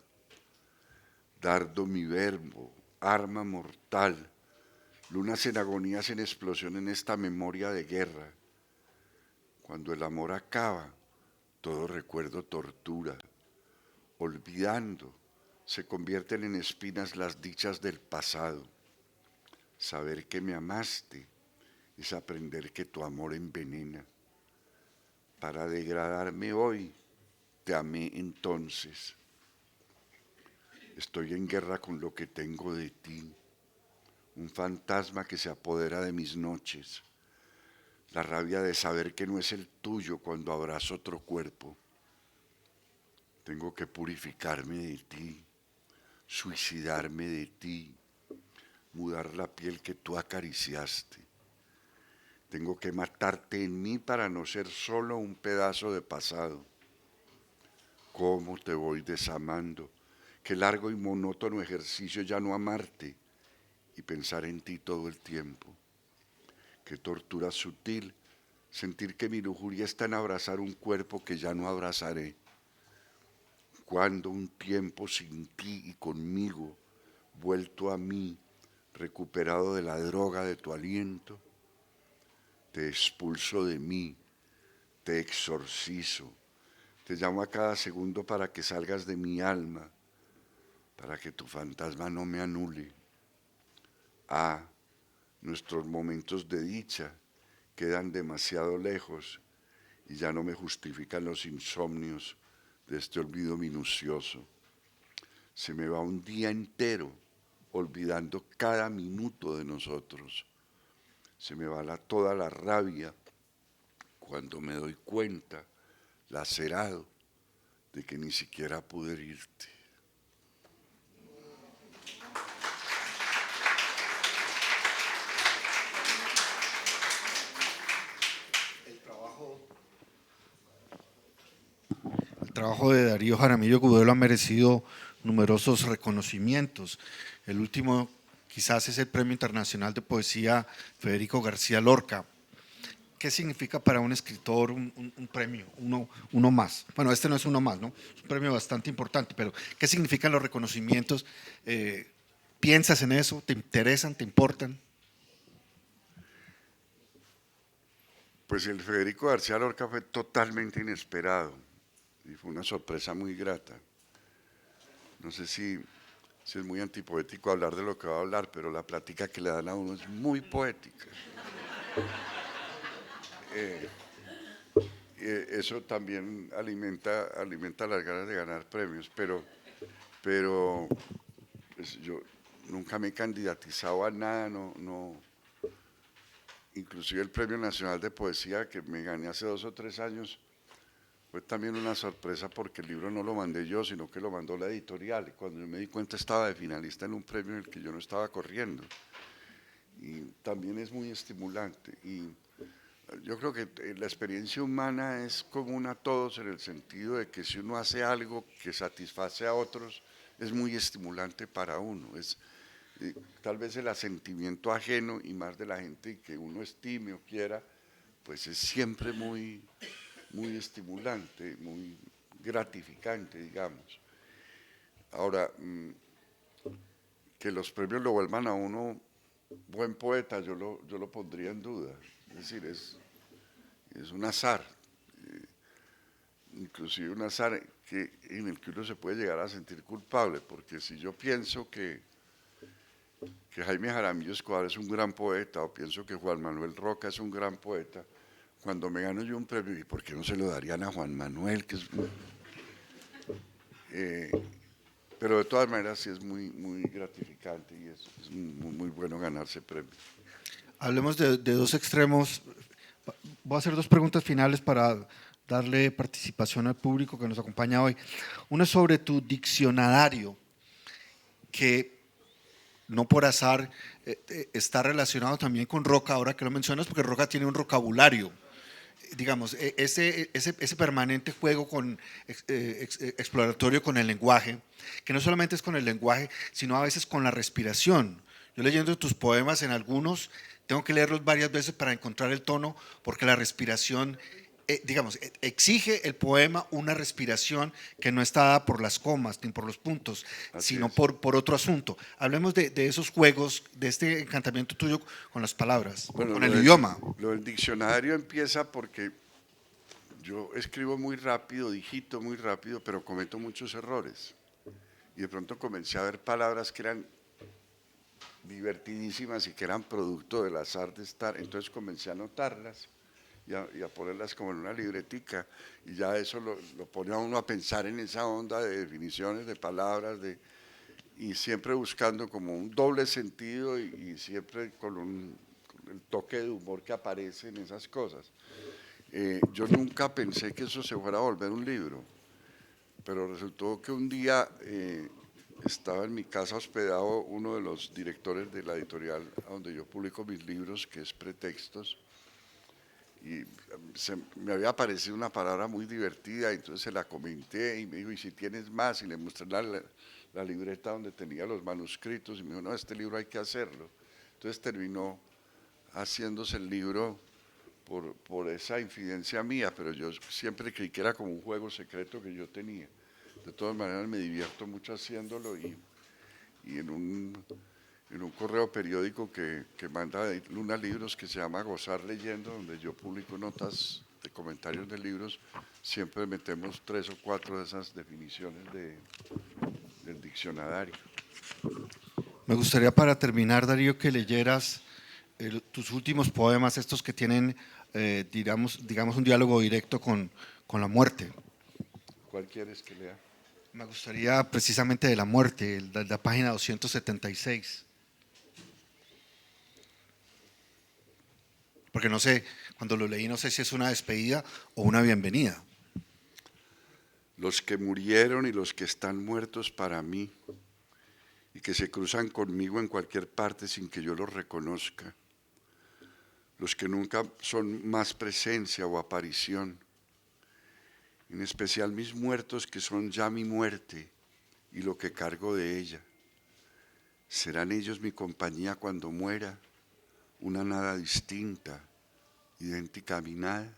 Dardo mi verbo, arma mortal, lunas en agonías en explosión en esta memoria de guerra. Cuando el amor acaba, todo recuerdo tortura. Olvidando, se convierten en espinas las dichas del pasado. Saber que me amaste es aprender que tu amor envenena. Para degradarme hoy, te amé entonces. Estoy en guerra con lo que tengo de ti, un fantasma que se apodera de mis noches, la rabia de saber que no es el tuyo cuando abrazo otro cuerpo. Tengo que purificarme de ti, suicidarme de ti, mudar la piel que tú acariciaste. Tengo que matarte en mí para no ser solo un pedazo de pasado. ¿Cómo te voy desamando? Qué largo y monótono ejercicio ya no amarte y pensar en ti todo el tiempo. Qué tortura sutil sentir que mi lujuria está en abrazar un cuerpo que ya no abrazaré. Cuando un tiempo sin ti y conmigo, vuelto a mí, recuperado de la droga de tu aliento, te expulso de mí, te exorcizo, te llamo a cada segundo para que salgas de mi alma, para que tu fantasma no me anule. Ah, nuestros momentos de dicha quedan demasiado lejos y ya no me justifican los insomnios de este olvido minucioso. Se me va un día entero olvidando cada minuto de nosotros. Se me va toda la rabia cuando me doy cuenta, lacerado, de que ni siquiera pude irte. El trabajo de Darío Jaramillo Gudelo ha merecido numerosos reconocimientos. El último quizás es el Premio Internacional de Poesía Federico García Lorca. ¿Qué significa para un escritor un premio, uno más? Bueno, este no es uno más, ¿no? Es un premio bastante importante, pero ¿qué significan los reconocimientos? ¿Piensas en eso? ¿Te interesan? ¿Te importan? Pues el Federico García Lorca fue totalmente inesperado y fue una sorpresa muy grata. No sé si es muy antipoético hablar de lo que va a hablar, pero la plática que le dan a uno es muy poética. Eso también alimenta las ganas de ganar premios, pero pues yo nunca me he candidatizado a nada, inclusive el Premio Nacional de Poesía que me gané hace 2 o 3 años, fue también una sorpresa porque el libro no lo mandé yo, sino que lo mandó la editorial. Y cuando yo me di cuenta estaba de finalista en un premio en el que yo no estaba corriendo. Y también es muy estimulante. Y yo creo que la experiencia humana es común a todos en el sentido de que si uno hace algo que satisface a otros, es muy estimulante para uno. Es tal vez el asentimiento ajeno y más de la gente que uno estime o quiera, pues es siempre muy, muy estimulante, muy gratificante, digamos. Ahora, que los premios lo vuelvan a uno buen poeta, yo lo pondría en duda. Es decir, es un azar, inclusive un azar en el que uno se puede llegar a sentir culpable, porque si yo pienso que Jaime Jaramillo Escobar es un gran poeta, o pienso que Juan Manuel Roca es un gran poeta, cuando me gano yo un premio, ¿y por qué no se lo darían a Juan Manuel? Pero de todas maneras sí es muy, muy gratificante y es muy, muy bueno ganarse premios. Hablemos de dos extremos. Voy a hacer dos preguntas finales para darle participación al público que nos acompaña hoy. Una es sobre tu diccionario, que no por azar está relacionado también con Roca, ahora que lo mencionas, porque Roca tiene un vocabulario. Digamos, ese permanente juego exploratorio con el lenguaje, que no solamente es con el lenguaje, sino a veces con la respiración. Yo leyendo tus poemas en algunos, tengo que leerlos varias veces para encontrar el tono, porque la respiración, digamos, exige el poema una respiración que no está dada por las comas ni por los puntos, Así sino es. por otro asunto. Hablemos de esos juegos, de este encantamiento tuyo con las palabras, Bueno, con el idioma. lo del diccionario empieza porque yo escribo muy rápido, digito muy rápido, pero cometo muchos errores. Y de pronto comencé a ver palabras que eran divertidísimas y que eran producto del azar de estar. Entonces comencé a anotarlas y a ponerlas como en una libretica. Y ya eso lo pone a uno a pensar en esa onda de definiciones, de palabras, y siempre buscando como un doble sentido y siempre con el toque de humor que aparece en esas cosas. Yo nunca pensé que eso se fuera a volver un libro, pero resultó que un día estaba en mi casa hospedado uno de los directores de la editorial donde yo publico mis libros, que es Pretextos, y me había parecido una palabra muy divertida, entonces se la comenté y me dijo, ¿y si tienes más? Y le mostré la libreta donde tenía los manuscritos y me dijo, no, este libro hay que hacerlo. Entonces terminó haciéndose el libro por esa infidencia mía, pero yo siempre creí que era como un juego secreto que yo tenía. De todas maneras me divierto mucho haciéndolo y en un correo periódico que manda Luna Libros que se llama Gozar Leyendo, donde yo publico notas de comentarios de libros, siempre metemos 3 o 4 de esas definiciones del diccionario. Me gustaría para terminar, Darío, que leyeras tus últimos poemas, estos que tienen, digamos, un diálogo directo con la muerte. ¿Cuál quieres que lea? Me gustaría precisamente de la muerte, la página 276. Porque no sé, cuando lo leí no sé si es una despedida o una bienvenida. Los que murieron y los que están muertos para mí y que se cruzan conmigo en cualquier parte sin que yo los reconozca. Los que nunca son más presencia o aparición. En especial mis muertos que son ya mi muerte y lo que cargo de ella. Serán ellos mi compañía cuando muera, una nada distinta, idéntica a mi nada.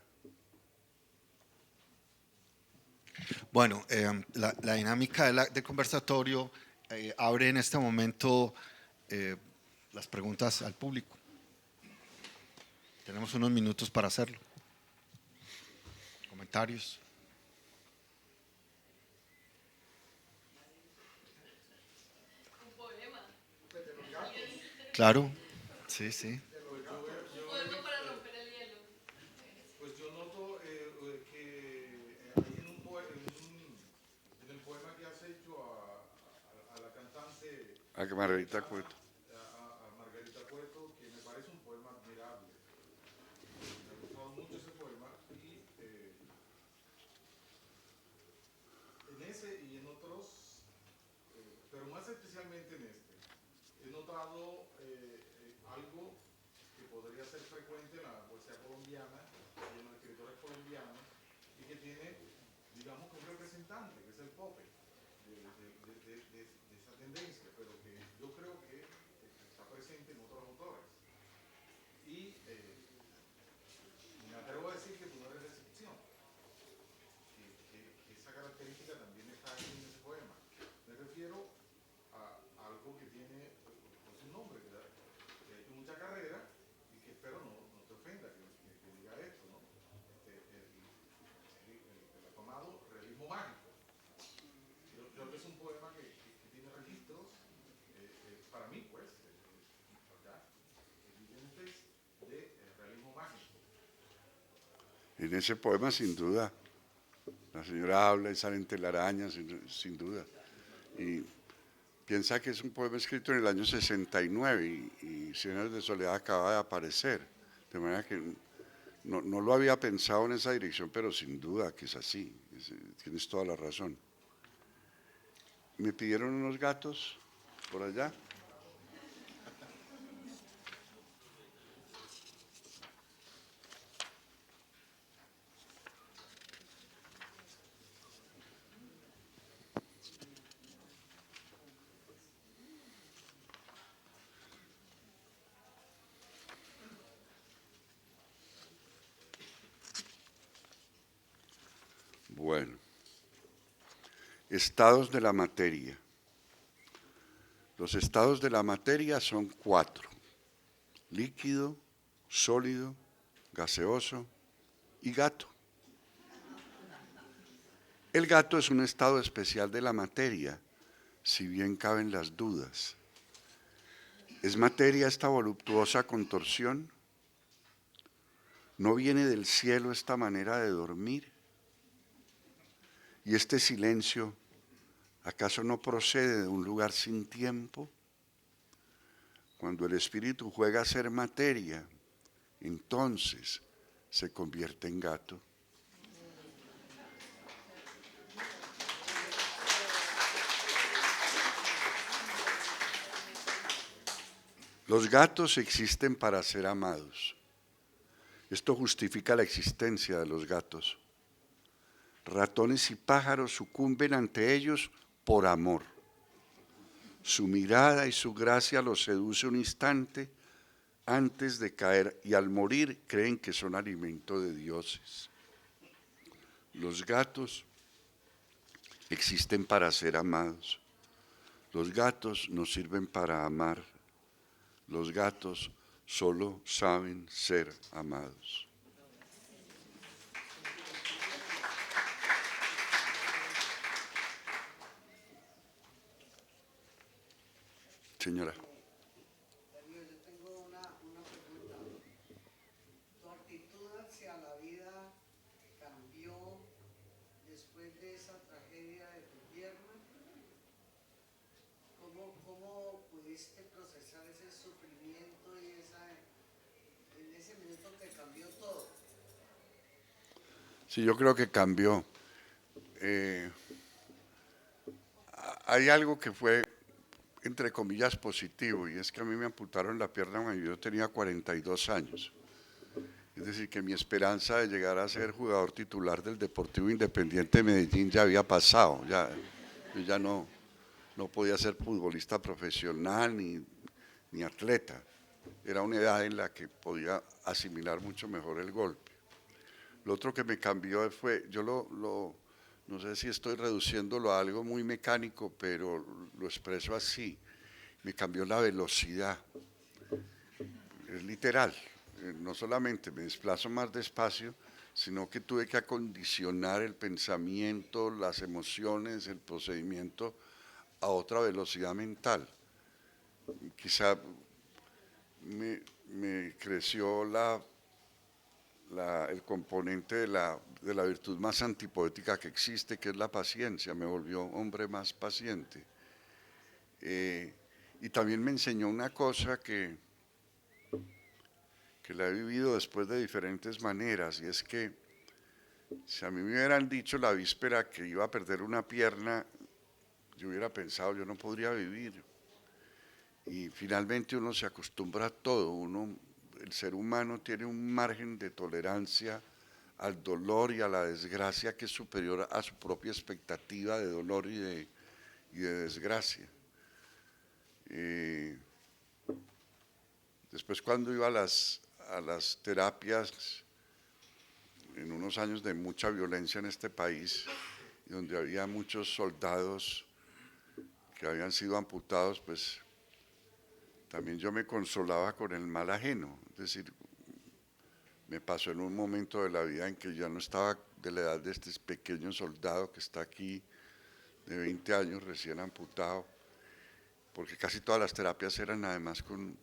Bueno, la dinámica del conversatorio abre en este momento las preguntas al público. Tenemos unos minutos para hacerlo. Comentarios. Claro, sí, sí. Pues yo noto que ahí en el poema que has hecho a la cantante A que Margarita Cueto. a Margarita Cueto, que me parece un poema admirable. Me ha gustado mucho ese poema y pero más especialmente en este, he notado algo que podría ser frecuente en la poesía colombiana y en los escritores colombianos, y que tiene, digamos, que un representante, que es el Pope, de esa tendencia, pero que yo creo que está presente en otros autores. Y me atrevo a decir que tú no eres la excepción, que esa característica también está aquí en ese poema. Me refiero a algo que tiene pues, un nombre, ¿verdad? Que ha hecho mucha carrera y que espero no te ofenda que diga esto, ¿no? El afamado realismo mágico. Yo creo que es un poema que tiene registros, para mí, pues, acá, evidentes de realismo mágico. En ese poema, sin duda, la señora habla y salen telarañas, sin duda. Y piensa que es un poema escrito en el año 69 y Cien años de soledad acaba de aparecer. De manera que no lo había pensado en esa dirección, pero sin duda que es así. Tienes toda la razón. Me pidieron unos gatos por allá. Bueno, estados de la materia. Los estados de la materia son 4: líquido, sólido, gaseoso y gato. El gato es un estado especial de la materia, si bien caben las dudas. ¿Es materia esta voluptuosa contorsión? ¿No viene del cielo esta manera de dormir? ¿Y este silencio acaso no procede de un lugar sin tiempo? Cuando el espíritu juega a ser materia, entonces se convierte en gato. Los gatos existen para ser amados. Esto justifica la existencia de los gatos. Ratones y pájaros sucumben ante ellos por amor. Su mirada y su gracia los seduce un instante antes de caer y al morir creen que son alimento de dioses. Los gatos existen para ser amados. Los gatos no sirven para amar. Los gatos solo saben ser amados. Señora. Darío, yo tengo una pregunta. ¿Tu actitud hacia la vida cambió después de esa tragedia de tu pierna? ¿Cómo pudiste procesar ese sufrimiento y en ese minuto que cambió todo? Sí, yo creo que cambió. Hay algo que fue, entre comillas, positivo, y es que a mí me amputaron la pierna cuando yo tenía 42 años. Es decir, que mi esperanza de llegar a ser jugador titular del Deportivo Independiente de Medellín ya había pasado. Yo ya no podía ser futbolista profesional ni atleta. Era una edad en la que podía asimilar mucho mejor el golpe. Lo otro que me cambió fue, yo no sé si estoy reduciéndolo a algo muy mecánico, pero lo expreso así, me cambió la velocidad. Es literal, no solamente me desplazo más despacio, sino que tuve que acondicionar el pensamiento, las emociones, el procedimiento a otra velocidad mental. Quizá me creció el componente de la virtud más antipoética que existe, que es la paciencia, me volvió hombre más paciente. Y también me enseñó una cosa que la he vivido después de diferentes maneras, y es que si a mí me hubieran dicho la víspera que iba a perder una pierna, yo hubiera pensado, yo no podría vivir. Y finalmente uno se acostumbra a todo, el ser humano tiene un margen de tolerancia al dolor y a la desgracia que es superior a su propia expectativa de dolor y de desgracia. Después cuando iba a las terapias, en unos años de mucha violencia en este país, donde había muchos soldados que habían sido amputados, pues también yo me consolaba con el mal ajeno. Es decir, me pasó en un momento de la vida en que ya no estaba de la edad de este pequeño soldado que está aquí, de 20 años, recién amputado, porque casi todas las terapias eran además con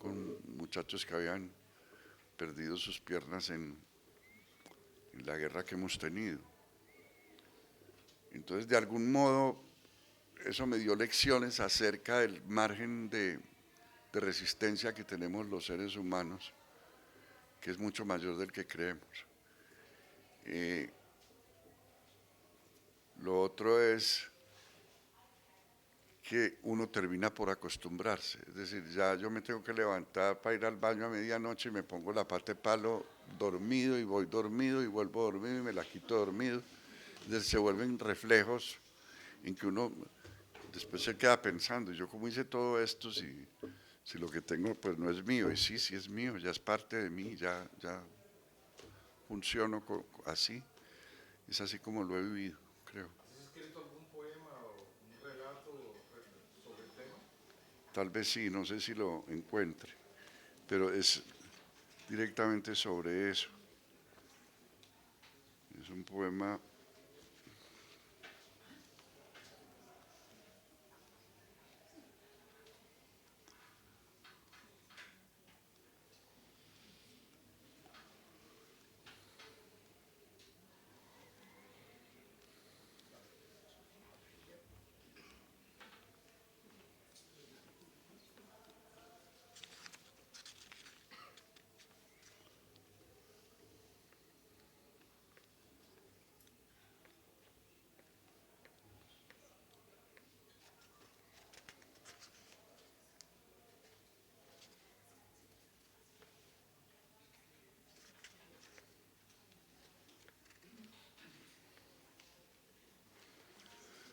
muchachos que habían perdido sus piernas en la guerra que hemos tenido. Entonces, de algún modo, eso me dio lecciones acerca del margen de resistencia que tenemos los seres humanos, que es mucho mayor del que creemos. Lo otro es que uno termina por acostumbrarse, es decir, ya yo me tengo que levantar para ir al baño a medianoche y me pongo la pata de palo dormido y voy dormido y vuelvo dormido y me la quito dormido. Entonces se vuelven reflejos en que uno después se queda pensando, yo cómo hice todo esto si lo que tengo pues no es mío, y sí es mío, ya es parte de mí, ya funciono así, es así como lo he vivido, creo. ¿Has escrito algún poema o un relato sobre el tema? Tal vez sí, no sé si lo encuentre, pero es directamente sobre eso. Es un poema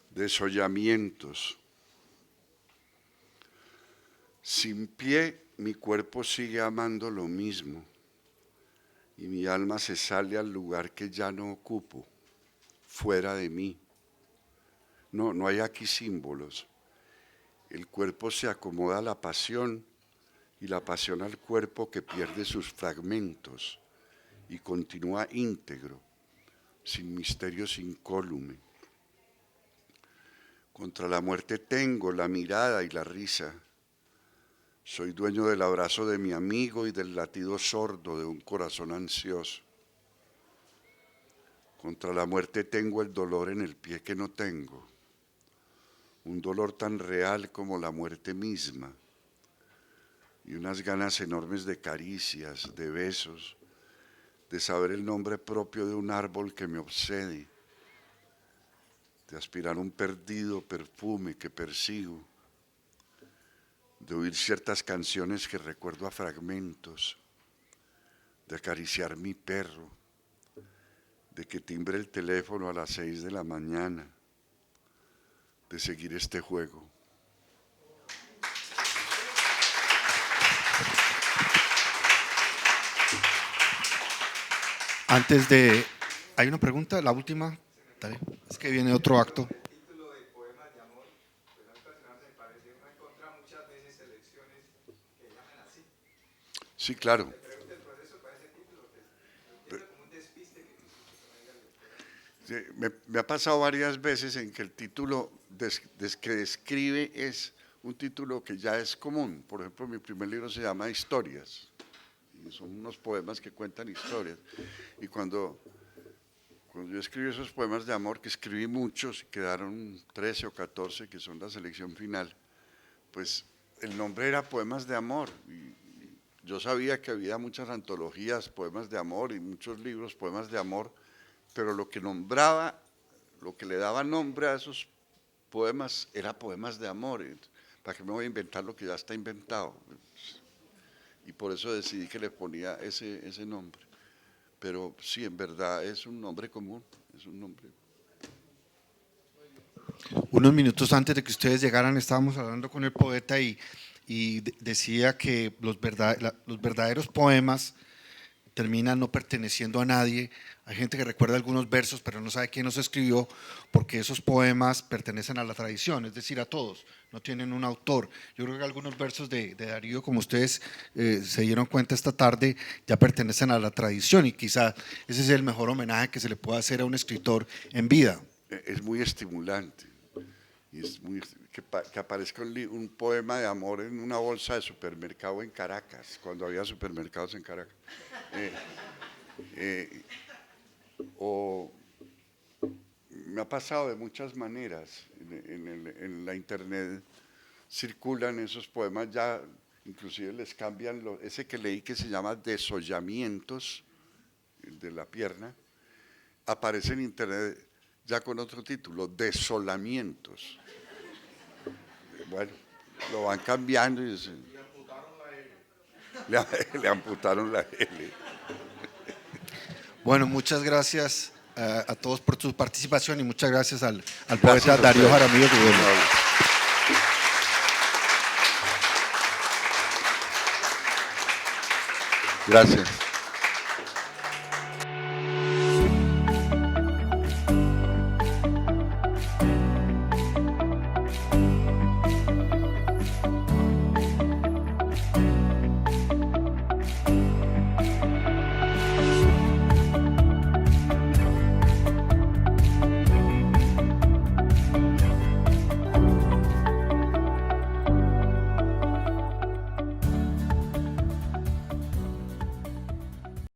desollamientos. Sin pie, mi cuerpo sigue amando lo mismo y mi alma se sale al lugar que ya no ocupo, fuera de mí. No hay aquí símbolos. El cuerpo se acomoda a la pasión y la pasión al cuerpo que pierde sus fragmentos y continúa íntegro, sin misterios incólume. Contra la muerte tengo la mirada y la risa. Soy dueño del abrazo de mi amigo y del latido sordo de un corazón ansioso. Contra la muerte tengo el dolor en el pie que no tengo, un dolor tan real como la muerte misma, y unas ganas enormes de caricias, de besos, de saber el nombre propio de un árbol que me obsede, de aspirar un perdido perfume que persigo, de oír ciertas canciones que recuerdo a fragmentos, de acariciar mi perro, de que timbre el teléfono a las 6 de la mañana, de seguir este juego. Antes de... ¿Hay una pregunta? La última. Dale. Es que viene otro acto. El título de Poemas de Amor, pues a mí personalmente me parece, uno encuentra muchas veces selecciones que llaman así. Sí, claro. Me pregunto el proceso para ese título, que entiendo como un despiste que Sí, me ha pasado varias veces en que el título que describe es un título que ya es común. Por ejemplo, mi primer libro se llama Historias. Y son unos poemas que cuentan historias. Y cuando yo escribí esos poemas de amor, que escribí muchos, quedaron 13 o 14, que son la selección final, pues el nombre era Poemas de Amor. Y yo sabía que había muchas antologías, poemas de amor, y muchos libros, poemas de amor, pero lo que nombraba, lo que le daba nombre a esos poemas, era poemas de amor. ¿Para qué me voy a inventar lo que ya está inventado? Y por eso decidí que le ponía ese nombre. Pero sí, en verdad es un nombre común, es un nombre. Unos minutos antes de que ustedes llegaran estábamos hablando con el poeta y decía que los verdaderos poemas terminan no perteneciendo a nadie. Hay gente que recuerda algunos versos, pero no sabe quién los escribió, porque esos poemas pertenecen a la tradición, es decir, a todos, no tienen un autor. Yo creo que algunos versos de Darío, como ustedes se dieron cuenta esta tarde, ya pertenecen a la tradición y quizá ese es el mejor homenaje que se le puede hacer a un escritor en vida. Es muy estimulante. Y es que aparezca un poema de amor en una bolsa de supermercado en Caracas, cuando había supermercados en Caracas. O me ha pasado de muchas maneras. En la internet circulan esos poemas, ya inclusive les cambian, ese que leí que se llama Desollamientos, el de la pierna, aparece en internet ya con otro título, Desolamientos. Bueno, lo van cambiando y dicen, le amputaron la L. Bueno, muchas gracias a todos por su participación y muchas gracias al Gracias poeta a Darío ustedes. Jaramillo Gudelo. Gracias.